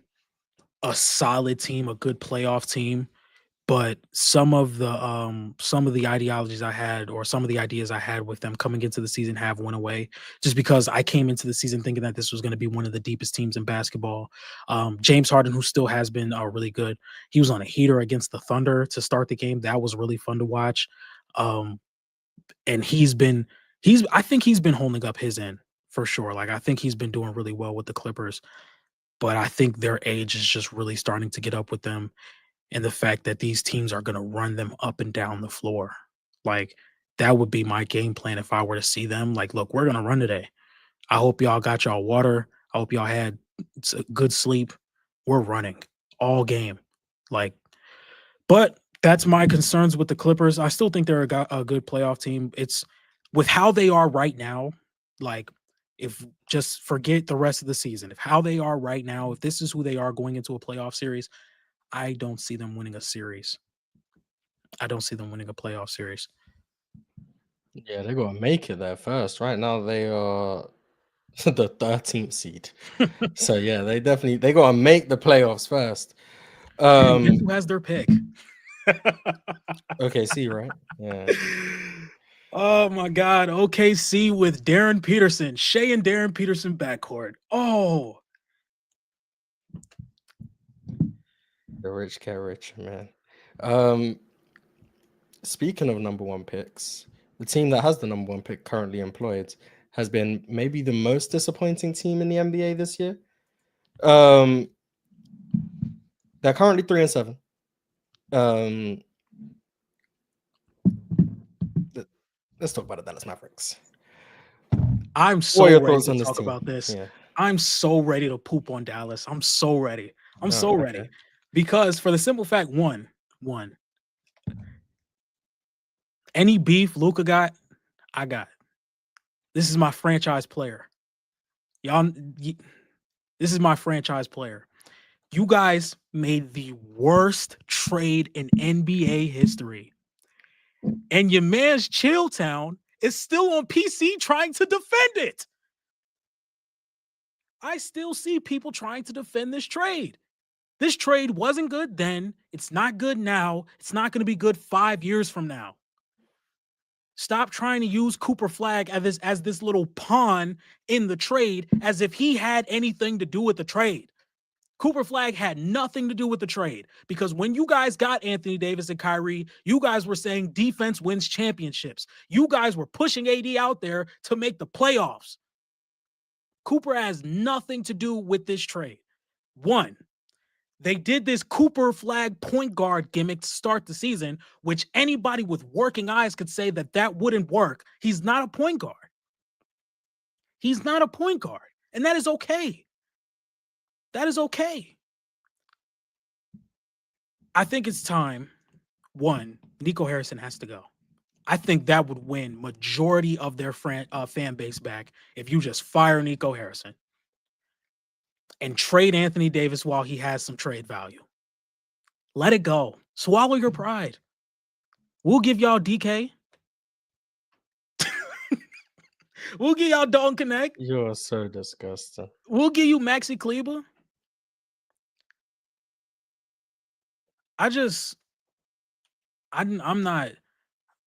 a solid team, a good playoff team. But some of the ideologies I had, or some of the ideas I had with them coming into the season, have went away, just because I came into the season thinking that this was going to be one of the deepest teams in basketball. James Harden, who still has been really good, he was on a heater against the Thunder to start the game. That was really fun to watch. And I think he's been holding up his end for sure. Like, I think he's been doing really well with the Clippers, but I think their age is just really starting to get up with them, and the fact that these teams are going to run them up and down the floor. Like, that would be my game plan if I were to see them. Like, look, we're going to run today. I hope y'all got y'all water. I hope y'all had good sleep. We're running all game. Like, but that's my concerns with the Clippers. I still think they're a good playoff team. It's with how they are right now. Like, if just forget the rest of the season, if how they are right now, if this is who they are going into a playoff series, I don't see them winning a series. I don't see them winning a playoff series. Yeah, they gotta make it there first. Right now they are the 13th seed. So yeah, they gotta make the playoffs first. And guess who has their pick? OKC, right? Yeah. Oh my God. OKC with Darren Peterson. Shea and Darren Peterson backcourt. Oh. The rich get rich, man. Um, Speaking of number one picks, the team that has the number one pick currently employed has been maybe the most disappointing team in the NBA this year. They're currently 3-7. Um, th- let's talk about the Dallas Mavericks. I'm What are so your ready thoughts to on this talk team? about this. Yeah. I'm so ready to poop on Dallas. I'm so ready. I'm Oh, so okay. ready. Because for the simple fact, one, any beef Luca got, I got. This is my franchise player. Y'all, this is my franchise player. You guys made the worst trade in NBA history. And your man's Chilltown is still on PC trying to defend it. I still see people trying to defend this trade. This trade wasn't good then. It's not good now. It's not going to be good 5 years from now. Stop trying to use Cooper Flag as this little pawn in the trade as if he had anything to do with the trade. Cooper Flag had nothing to do with the trade because when you guys got Anthony Davis and Kyrie, you guys were saying defense wins championships. You guys were pushing AD out there to make the playoffs. Cooper has nothing to do with this trade. One, they did this Cooper Flag point guard gimmick to start the season, which anybody with working eyes could say that wouldn't work. He's not a point guard. He's not a point guard. And that is okay. That is okay. I think it's time. One, Nico Harrison has to go. I think that would win majority of their fan base back if you just fire Nico Harrison and trade Anthony Davis while he has some trade value. Let it go. Swallow your pride. We'll give y'all DK. We'll give y'all Dalton Connect. You're so disgusting. We'll give you Maxi Kleber. I just, I'm not.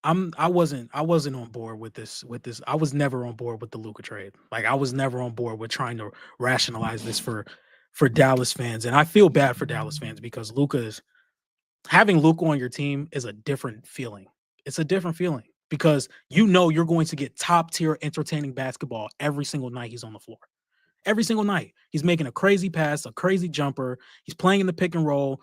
I wasn't on board with this. I was never on board with the Luka trade. Like I was never on board with trying to rationalize this for Dallas fans, and I feel bad for Dallas fans because having Luka on your team is a different feeling. It's a different feeling because you know you're going to get top tier entertaining basketball every single night he's on the floor. Every single night. He's making a crazy pass, a crazy jumper. He's playing in the pick and roll.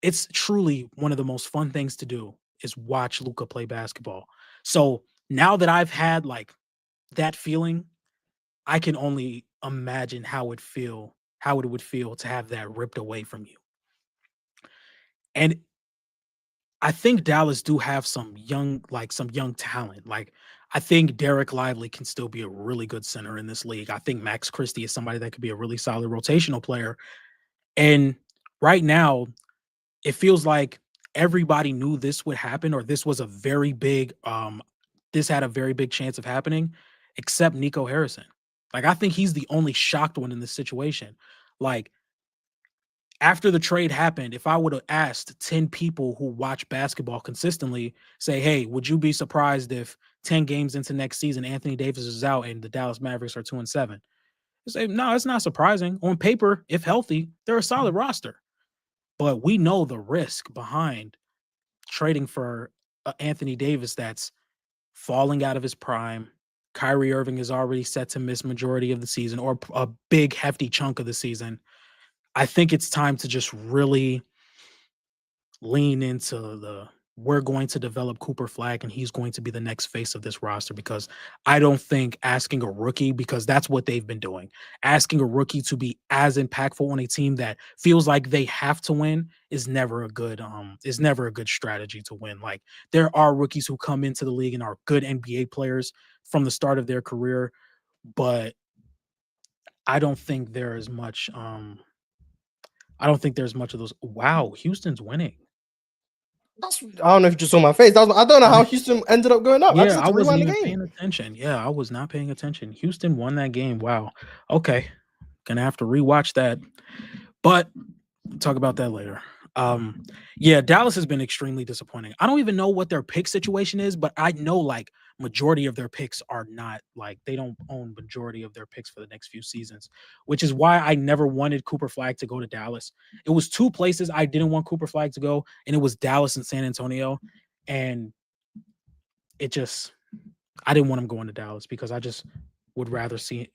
It's truly one of the most fun things to do is watch Luka play basketball. So now that I've had like that feeling, I can only imagine how it would feel to have that ripped away from you. And I think Dallas do have some young talent. Like I think Derek Lively can still be a really good center in this league. I think Max Christie is somebody that could be a really solid rotational player. And right now, it feels like everybody knew this would happen or this was a very big this had a very big chance of happening except Nico Harrison. Like I think he's the only shocked one in this situation. Like after the trade happened, if I would have asked 10 people who watch basketball consistently, say, "Hey, would you be surprised if 10 games into next season Anthony Davis is out and the Dallas Mavericks are 2-7?" They say, "No, it's not surprising. On paper, if healthy, they're a solid roster." But we know the risk behind trading for Anthony Davis that's falling out of his prime. Kyrie Irving is already set to miss majority of the season or a big hefty chunk of the season. I think it's time to just really lean into we're going to develop Cooper Flag and he's going to be the next face of this roster because I don't think asking a rookie, because that's what they've been doing, asking a rookie to be as impactful on a team that feels like they have to win is never a good strategy to win. Like there are rookies who come into the league and are good NBA players from the start of their career, but I don't think there is much I don't think there's much of those. Wow, Houston's winning. I don't know if you just saw my face. I don't know I how didn't Houston ended up going up. I just Yeah, had I to wasn't rewind the even game. paying attention. Yeah, I was not paying attention. Houston won that game. Wow. Okay. Gonna have to rewatch that. But talk about that later. Yeah, Dallas has been extremely disappointing. I don't even know what their pick situation is, but I know like majority of their picks are not like they don't own majority of their picks for the next few seasons, which is why I never wanted Cooper Flag to go to Dallas. It was two places I didn't want Cooper Flag to go, and it was Dallas and San Antonio. And it just I didn't want him going to Dallas because I just would rather see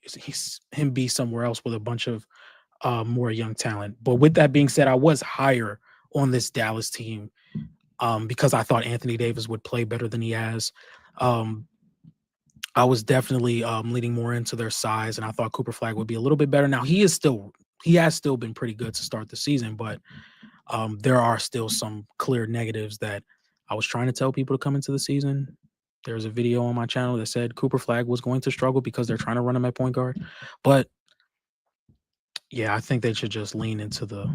him be somewhere else with a bunch of more young talent. But with that being said, I was higher on this Dallas team because I thought Anthony Davis would play better than he has. Um, I was definitely leaning more into their size, and I thought Cooper Flag would be a little bit better. Now he has still been pretty good to start the season, but there are still some clear negatives that I was trying to tell people to come into the season. There's a video on my channel that said Cooper Flag was going to struggle because they're trying to run him at point guard. But yeah, I think they should just lean into the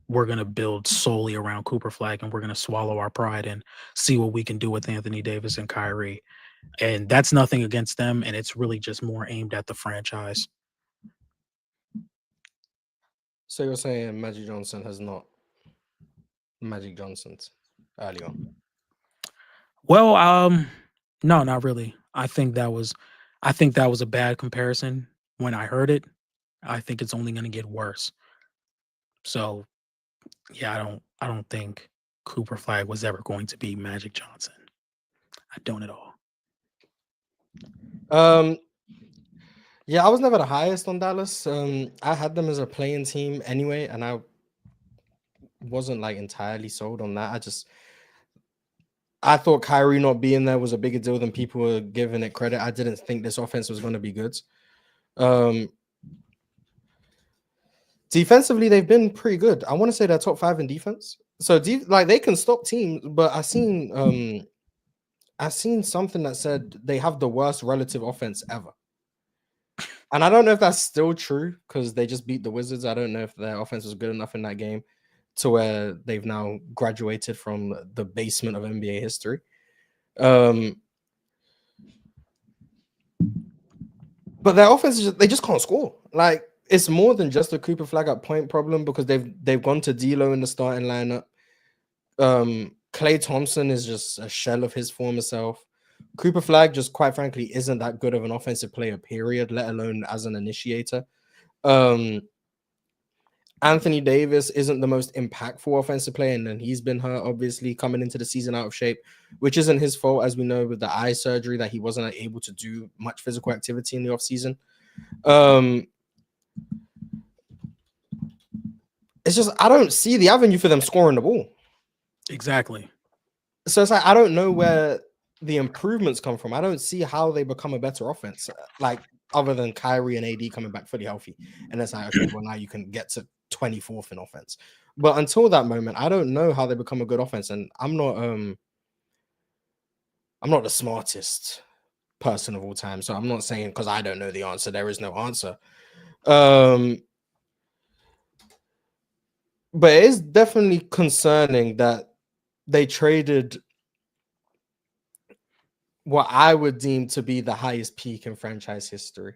we're going to build solely around Cooper Flag and we're going to swallow our pride and see what we can do with Anthony Davis and Kyrie. And that's nothing against them. And it's really just more aimed at the franchise. So you're saying Magic Johnson has not Magic Johnson's early on? Well, no, not really. I think that was a bad comparison when I heard it. I think it's only going to get worse. So, yeah, I don't think Cooper Flag was ever going to be Magic Johnson. I don't at all. Yeah, I was never the highest on Dallas. I had them as a playing team anyway, and I wasn't like entirely sold on that. I thought Kyrie not being there was a bigger deal than people were giving it credit. I didn't think this offense was going to be good. Defensively, they've been pretty good. I want to say they're top 5 in defense. So like they can stop teams, but I seen something that said they have the worst relative offense ever. And I don't know if that's still true because they just beat the Wizards. I don't know if their offense was good enough in that game to where they've now graduated from the basement of NBA history. But their offense is they just can't score. Like it's more than just a Cooper Flag at point problem because they've gone to D'Lo in the starting lineup. Klay Thompson is just a shell of his former self. Cooper Flag just quite frankly isn't that good of an offensive player, period, let alone as an initiator. Anthony Davis isn't the most impactful offensive player, and then he's been hurt, obviously, coming into the season out of shape, which isn't his fault, as we know, with the eye surgery that he wasn't able to do much physical activity in the offseason. It's just I don't see the avenue for them scoring the ball. Exactly. So it's like I don't know where the improvements come from. I don't see how they become a better offense, like other than Kyrie and AD coming back fully healthy. And it's like, okay, well, now you can get to 24th in offense. But until that moment, I don't know how they become a good offense. And I'm not the smartest person of all time. So I'm not saying because I don't know the answer, there is no answer. But it is definitely concerning that they traded what I would deem to be the highest peak in franchise history.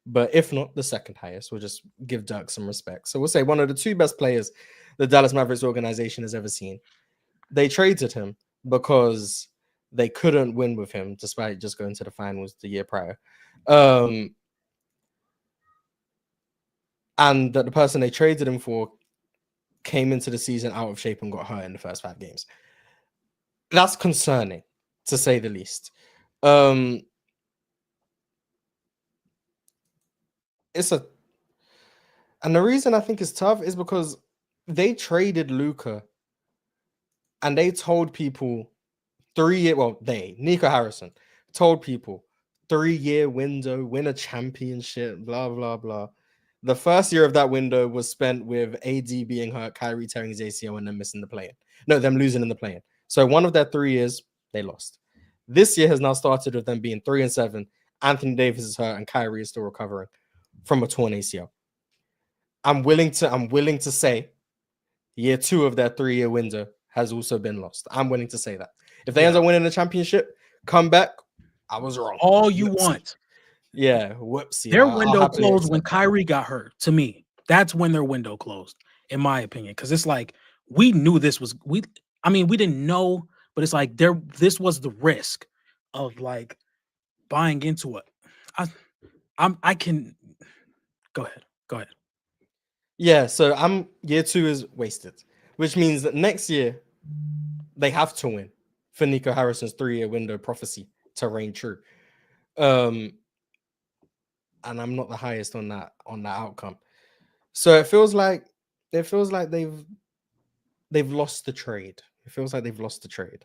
But if not the second highest, we'll just give Dirk some respect. So we'll say one of the 2 best players the Dallas Mavericks organization has ever seen. They traded him because they couldn't win with him, despite just going to the finals the year prior. And that the person they traded him for came into the season out of shape and got hurt in the first 5 games. That's concerning, to say the least. And the reason I think it's tough is because they traded Luka and they told people 3 year, Nico Harrison told people 3-year window, win a championship, blah, blah, blah. The first year of that window was spent with AD being hurt, Kyrie tearing his ACL, and then missing the play-in. No, them losing in the play-in. So one of their 3 years, they lost. This year has now started with them being 3-7. Anthony Davis is hurt, and Kyrie is still recovering from a torn ACL. I'm willing to say year 2 of their 3-year window has also been lost. I'm willing to say that. If they end up winning the championship, come back, I was wrong. All you want. Yeah, whoopsie. Their window closed when Kyrie got hurt. To me, that's when their window closed, in my opinion. Because it's like we knew this was we didn't know, but it's like this was the risk of like buying into it. I can go ahead. Yeah, so year 2 is wasted, which means that next year they have to win for Nico Harrison's 3-year window prophecy to reign true. And I'm not the highest on that outcome. So it feels like they've they've lost the trade. It feels like they've lost the trade.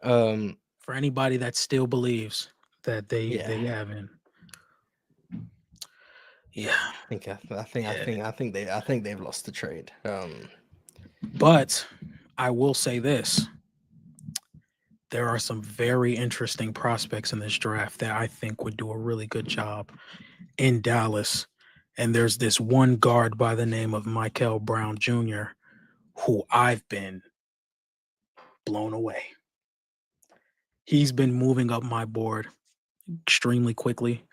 Um, For anybody that still believes that yeah, they haven't. Yeah. Yeah. I think they've lost the trade. But I will say this. There are some very interesting prospects in this draft that I think would do a really good job in Dallas. And there's this one guard by the name of Michael Brown Jr., who I've been blown away. He's been moving up my board extremely quickly.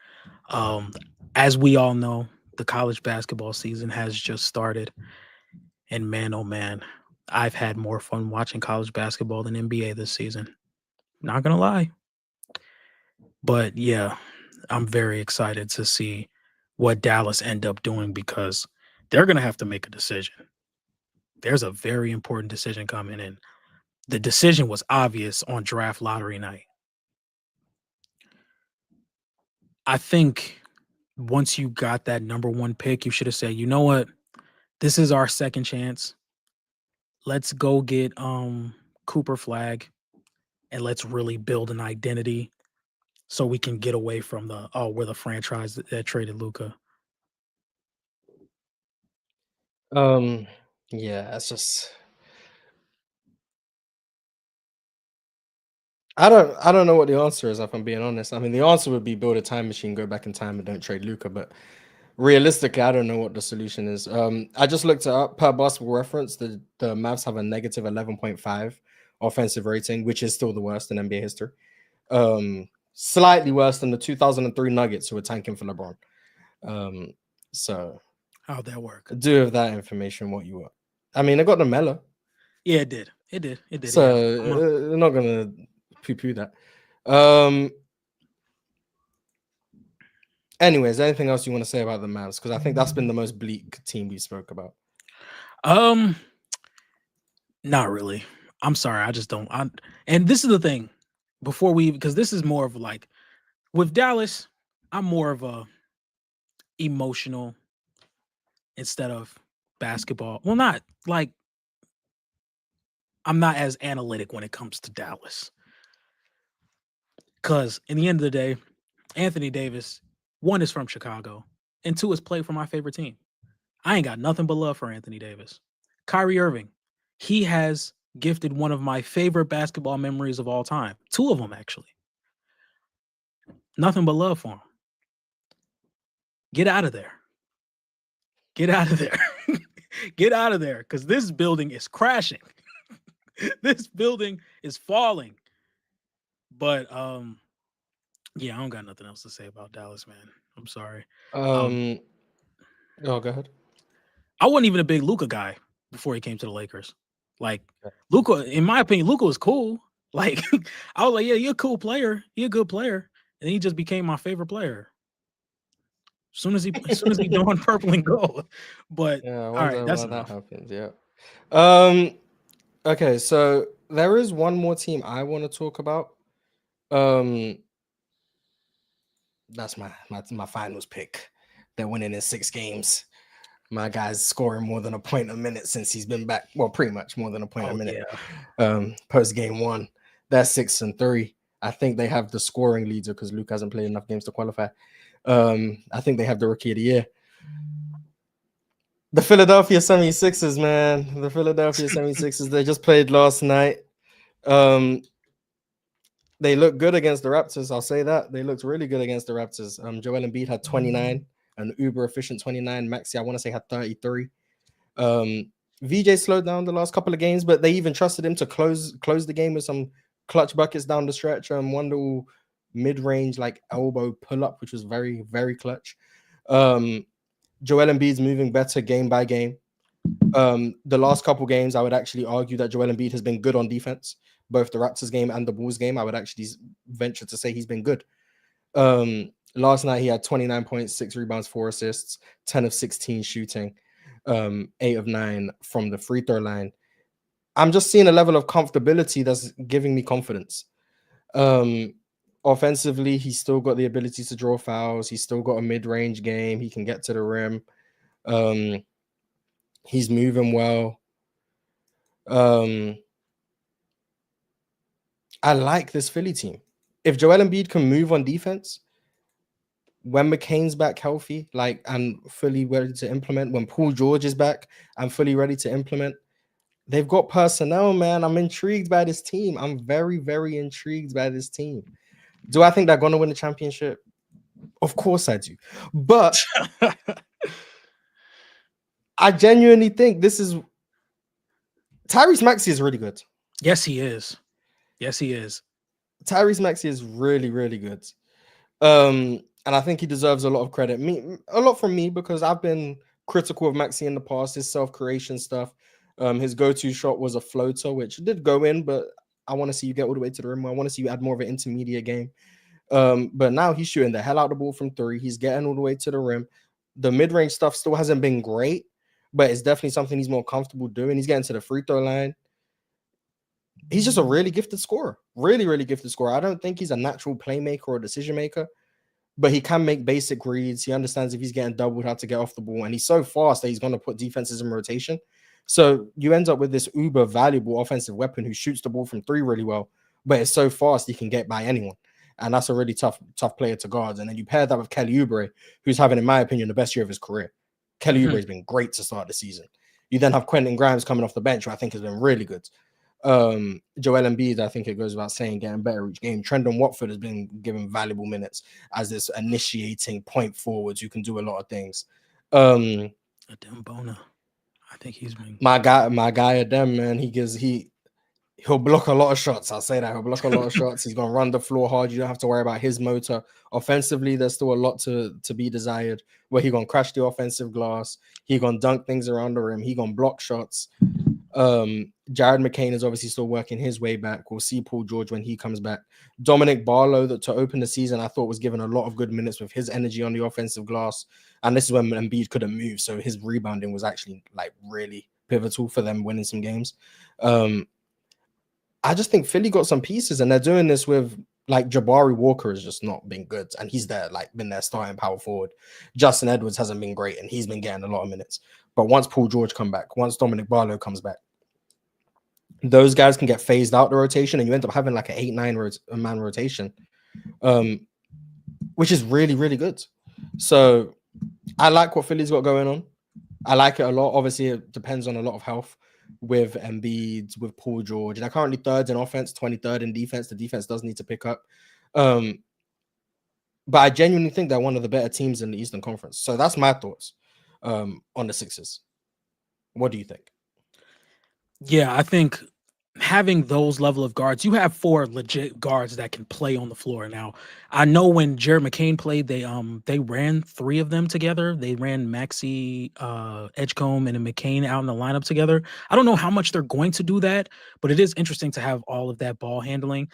Um, as we all know, the college basketball season has just started. And man, oh man, I've had more fun watching college basketball than NBA this season. Not going to lie. But yeah, I'm very excited to see what Dallas end up doing because they're going to have to make a decision. There's a very important decision coming in. The decision was obvious on draft lottery night. I think once you got that number one pick, you should have said, you know what? This is our second chance. Let's go get Cooper Flag and let's really build an identity so we can get away from the we're the franchise that traded Luka. yeah, it's just I don't know what the answer is if I'm being honest. I mean, the answer would be build a time machine, go back in time, and don't trade Luca. But realistically, I don't know what the solution is. I just looked it up per Basketball Reference. The Mavs have a negative 11.5 offensive rating, which is still the worst in NBA history. Slightly worse than the 2003 Nuggets, who were tanking for LeBron. So How'd that work? do with that information what you want. I mean, I got the Melo, Yeah, it did. It did. It did. so Yeah. they're not gonna poo-poo that. Anyways, anything else you want to say about the Mavs? Because I think that's been the most bleak team we spoke about. Not really. I'm sorry. I just don't. And this is the thing. Before we, because this is more of like with Dallas, I'm more of a emotional instead of basketball. Well, not like I'm not as analytic when it comes to Dallas. Because in the end of the day, Anthony Davis, one is from Chicago, and two is played for my favorite team. I ain't got nothing but love for Anthony Davis. Kyrie Irving, he has gifted one of my favorite basketball memories of all time. Two of them, actually. Nothing but love for him. Get out of there. Get out of there. Get out of there, because this building is crashing. This building is falling. But yeah, I don't got nothing else to say about Dallas, man. I'm sorry. Oh, go ahead. I wasn't even a big Luka guy before he came to the Lakers. Like Luka, in my opinion, Luka was cool. Like I was like, yeah, you're a cool player. You're a good player. And he just became my favorite player. As soon as he donned purple and gold. But Yeah, I all right, wonder that's why that enough. happens. Yeah. Okay, so there is one more team I want to talk about. Um, that's my finals pick. They're winning in 6 games. My guy's scoring more than a point a minute since he's been back. Well, pretty much more than a point a Oh minute. yeah. Post game one, they're 6-3. I think they have the scoring leader because Luke hasn't played enough games to qualify. I think they have the rookie of the year. The Philadelphia 76ers, man. The Philadelphia 76ers, they just played last night. They look good against the Raptors. I'll say that. They looked really good against the Raptors. Joel Embiid had 29, an uber efficient 29. Maxi, I want to say, had 33. VJ slowed down the last couple of games, but they even trusted him to close the game with some clutch buckets down the stretch. One little mid-range like elbow pull-up, which was very, very clutch. Joel Embiid's moving better game by game. The last couple games, I would actually argue that Joel Embiid has been good on defense. Both the Raptors game and the Bulls game, I would actually venture to say he's been good. Last night he had 29 points, 6 rebounds, 4 assists, 10 of 16 shooting, 8 of 9 from the free throw line. I'm just seeing a level of comfortability that's giving me confidence. Offensively, he's still got the ability to draw fouls. He's still got a mid-range game. He can get to the rim. He's moving well. Um, I like this Philly team. If Joel Embiid can move on defense, when McCain's back healthy, like and fully ready to implement, when Paul George is back and fully ready to implement, they've got personnel, man. I'm intrigued by this team. I'm very, very intrigued by this team. Do I think they're going to win the championship? Of course I do. But I genuinely think this is Tyrese Maxey is really good. Yes, he is. Yes, he is. Tyrese Maxey is really, really good. And I think he deserves a lot of credit. A lot from me because I've been critical of Maxey in the past, his self-creation stuff. His go-to shot was a floater, which did go in, but I want to see you get all the way to the rim. I want to see you add more of an intermediate game. But now he's shooting the hell out of the ball from three. He's getting all the way to the rim. The mid-range stuff still hasn't been great, but it's definitely something he's more comfortable doing. He's getting to the free throw line. He's just a really gifted scorer. Really, really gifted scorer. I don't think he's a natural playmaker or decision maker, but he can make basic reads. He understands if he's getting doubled, how to get off the ball. And he's so fast that he's going to put defenses in rotation. So you end up with this uber valuable offensive weapon who shoots the ball from three really well, but it's so fast he can get by anyone. And that's a really tough player to guard. And then you pair that with Kelly Oubre, who's having, in my opinion, the best year of his career. Kelly Oubre has been great to start the season. You then have Quentin Grimes coming off the bench, who I think has been really good. Joel Embiid, I think it goes without saying, getting better each game. Trendon Watford has been given valuable minutes as this initiating point forwards who can do a lot of things. Adem Bona, I think he's been my guy Adem, man. He'll block a lot of shots. I'll say that he'll block a lot of shots. He's gonna run the floor hard. You don't have to worry about his motor. Offensively, there's still a lot to be desired. Where he gonna crash the offensive glass. He gonna dunk things around the rim. He gonna block shots. Jared McCain is obviously still working his way back. We'll see Paul George when he comes back. Dominic Barlow, that to open the season, I thought was given a lot of good minutes with his energy on the offensive glass. And this is when Embiid couldn't move. So his rebounding was actually like really pivotal for them winning some games. I just think Philly got some pieces, and they're doing this with like Jabari Walker has just not been good, and he's been their starting power forward. Justin Edwards hasn't been great, and he's been getting a lot of minutes. But once Paul George come back, once Dominic Barlow comes back, those guys can get phased out the rotation, and you end up having like an 8-9 man rotation, which is really, really good. So I like what Philly's got going on. I like it a lot. Obviously, it depends on a lot of health with Embiid, with Paul George. They're currently third in offense, 23rd in defense. The defense does need to pick up. But I genuinely think they're one of the better teams in the Eastern Conference. So that's my thoughts on the Sixers. What do you think? Yeah, I think having those level of guards, you have 4 legit guards that can play on the floor. Now, I know when Jared McCain played, they ran 3 of them together. They ran Maxey, Edgecombe, and McCain out in the lineup together. I don't know how much they're going to do that, but it is interesting to have all of that ball handling.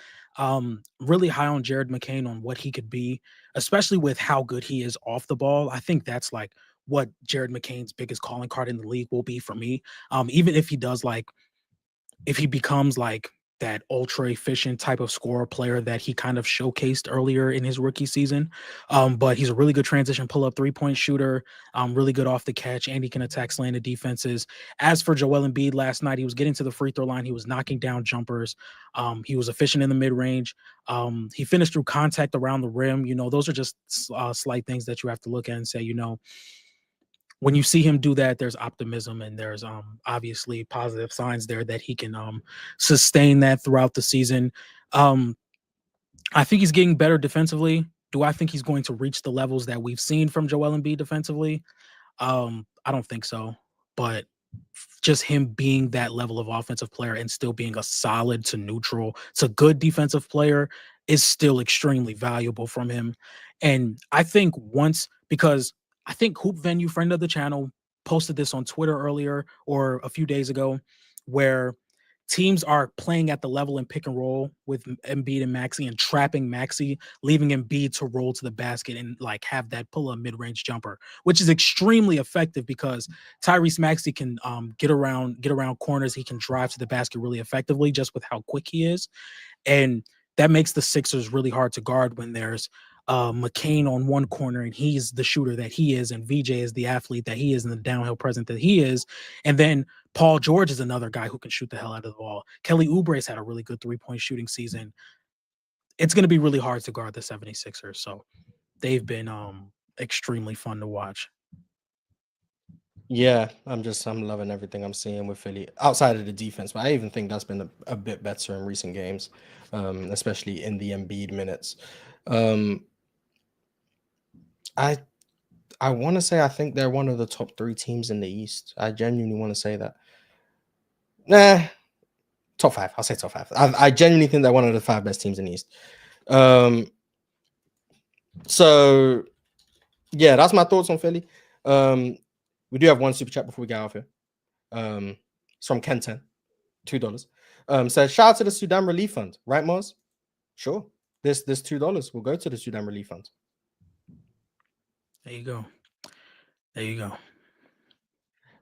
Really high on Jared McCain on what he could be, especially with how good he is off the ball. I think that's like what Jared McCain's biggest calling card in the league will be for me. Even if he does if he becomes like that ultra efficient type of scorer player that he kind of showcased earlier in his rookie season. But he's a really good transition pull-up 3-point shooter, really good off the catch, and he can attack slanted defenses. As for Joel Embiid last night, he was getting to the free throw line. He was knocking down jumpers. He was efficient in the mid-range. He finished through contact around the rim. Those are just slight things that you have to look at and say, when you see him do that, there's optimism and there's obviously positive signs there that he can sustain that throughout the season. I think he's getting better defensively. Do I think he's going to reach the levels that we've seen from Joel Embiid defensively? I don't think so. But just him being that level of offensive player and still being a solid to neutral to good defensive player is still extremely valuable from him. And I think because I think Hoop Venue, friend of the channel, posted this on Twitter earlier or a few days ago, where teams are playing at the level in pick and roll with Embiid and Maxey and trapping Maxey, leaving Embiid to roll to the basket and like have that pull-up mid-range jumper, which is extremely effective because Tyrese Maxey can get around corners. He can drive to the basket really effectively just with how quick he is. And that makes the Sixers really hard to guard when there's McCain on one corner, and he's the shooter that he is, and VJ is the athlete that he is, and the downhill present that he is. And then Paul George is another guy who can shoot the hell out of the ball. Kelly Oubre's had a really good 3-point shooting season. It's going to be really hard to guard the 76ers. So they've been extremely fun to watch. Yeah, I'm loving everything I'm seeing with Philly outside of the defense, but I even think that's been a bit better in recent games, especially in the Embiid minutes. I want to say I think they're one of the top 3 teams in the East. I genuinely want to say that. Nah, top 5. I'll say top 5. I genuinely think they're one of the 5 best teams in the East. So yeah, that's my thoughts on Philly. We do have one super chat before we get out of here. It's from Ken10, $2. Says shout out to the Sudan Relief Fund, right, Mars? Sure. This $2 will go to the Sudan Relief Fund. There you go. There you go.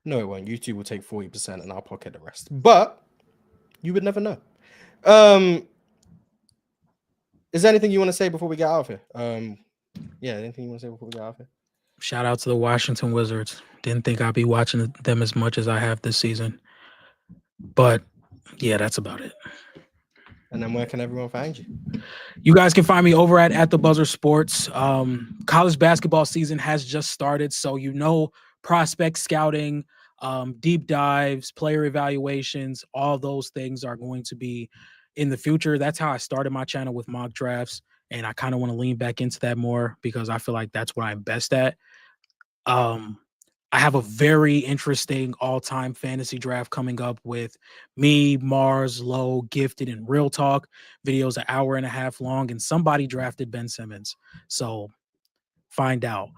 No, it won't. YouTube will take 40% and I'll pocket the rest. But you would never know. Is there anything you want to say before we get out of here? Yeah, anything you want to say before we get out of here? Shout out to the Washington Wizards. Didn't think I'd be watching them as much as I have this season. But yeah, that's about it. And then where can everyone find you? You guys can find me over at the Buzzer Sports. College basketball season has just started, so prospect scouting, deep dives, player evaluations, all those things are going to be in the future. That's how I started my channel with mock drafts, and I kind of want to lean back into that more because I feel like that's what I'm best at. I have a very interesting all-time fantasy draft coming up with me, Mars, Low, Gifted, and Real Talk. Videos an hour and a half long, and somebody drafted Ben Simmons. So find out.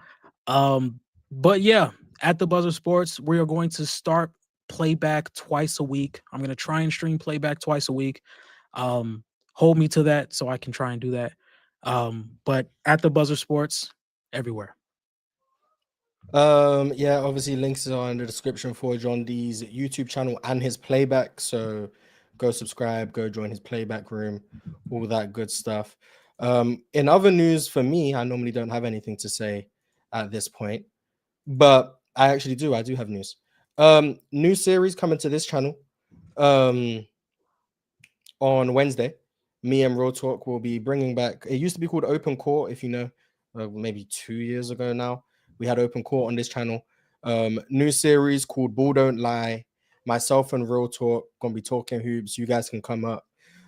But yeah, at the Buzzer Sports, we are going to start playback twice a week. I'm going to try and stream playback twice a week. Hold me to that so I can try and do that. But at the Buzzer Sports, everywhere. Yeah, obviously links are in the description for John D's YouTube channel and his playback. So go subscribe, go join his playback room, all that good stuff. In other news for me, I normally don't have anything to say at this point, but I actually do. I do have news. New series coming to this channel on Wednesday. Me and Real Talk will be bringing back. It used to be called Open Court, if you know, maybe 2 years ago now. We had Open Court on this channel. New series called Ball Don't Lie. Myself and Real Talk gonna be talking hoops. You guys can come up,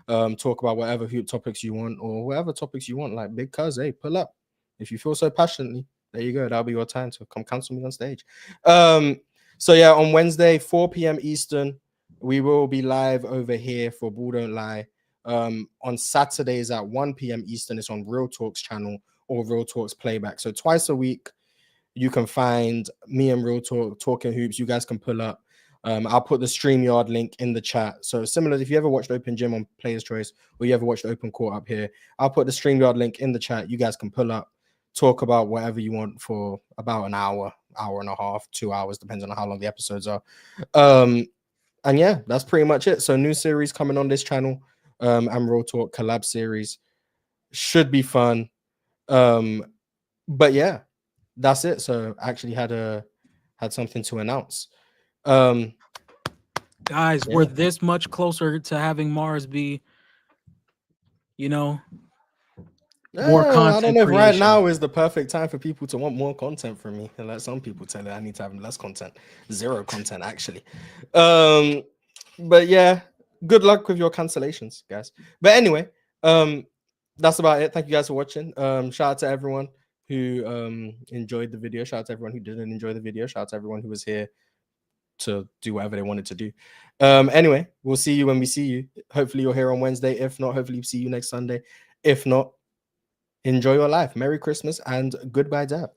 talk about whatever hoop topics you want or whatever topics you want. Like Big Cuz, hey, pull up. If you feel so passionately, there you go. That'll be your time to come cancel me on stage. So yeah, on Wednesday, 4 p.m. Eastern, we will be live over here for Ball Don't Lie. On Saturdays at 1 p.m. Eastern, it's on Real Talk's channel or Real Talk's playback. So twice a week, you can find me and Real Talk talking hoops. You guys can pull up. I'll put the StreamYard link in the chat. So similar, if you ever watched Open Gym on Player's Choice or you ever watched Open Court up here, I'll put the StreamYard link in the chat. You guys can pull up, talk about whatever you want for about an hour, hour and a half, 2 hours, depending on how long the episodes are. And yeah, that's pretty much it. So new series coming on this channel, and Real Talk collab series should be fun. But yeah, that's it. So I actually had something to announce. Guys, we're this much closer to having Mars be, more content. I don't know if creation. right now is the perfect time for people to want more content from me. And let some people tell it I need to have less content, 0 content actually. But yeah, good luck with your cancellations, guys. But anyway, that's about it. Thank you guys for watching. Shout out to everyone who enjoyed the video. Shout out to everyone who didn't enjoy the video. Shout out to everyone who was here to do whatever they wanted to do. Anyway, we'll see you when we see you. Hopefully you're here on Wednesday. If not, hopefully see you next Sunday. If not, enjoy your life. Merry Christmas and goodbye, Dab.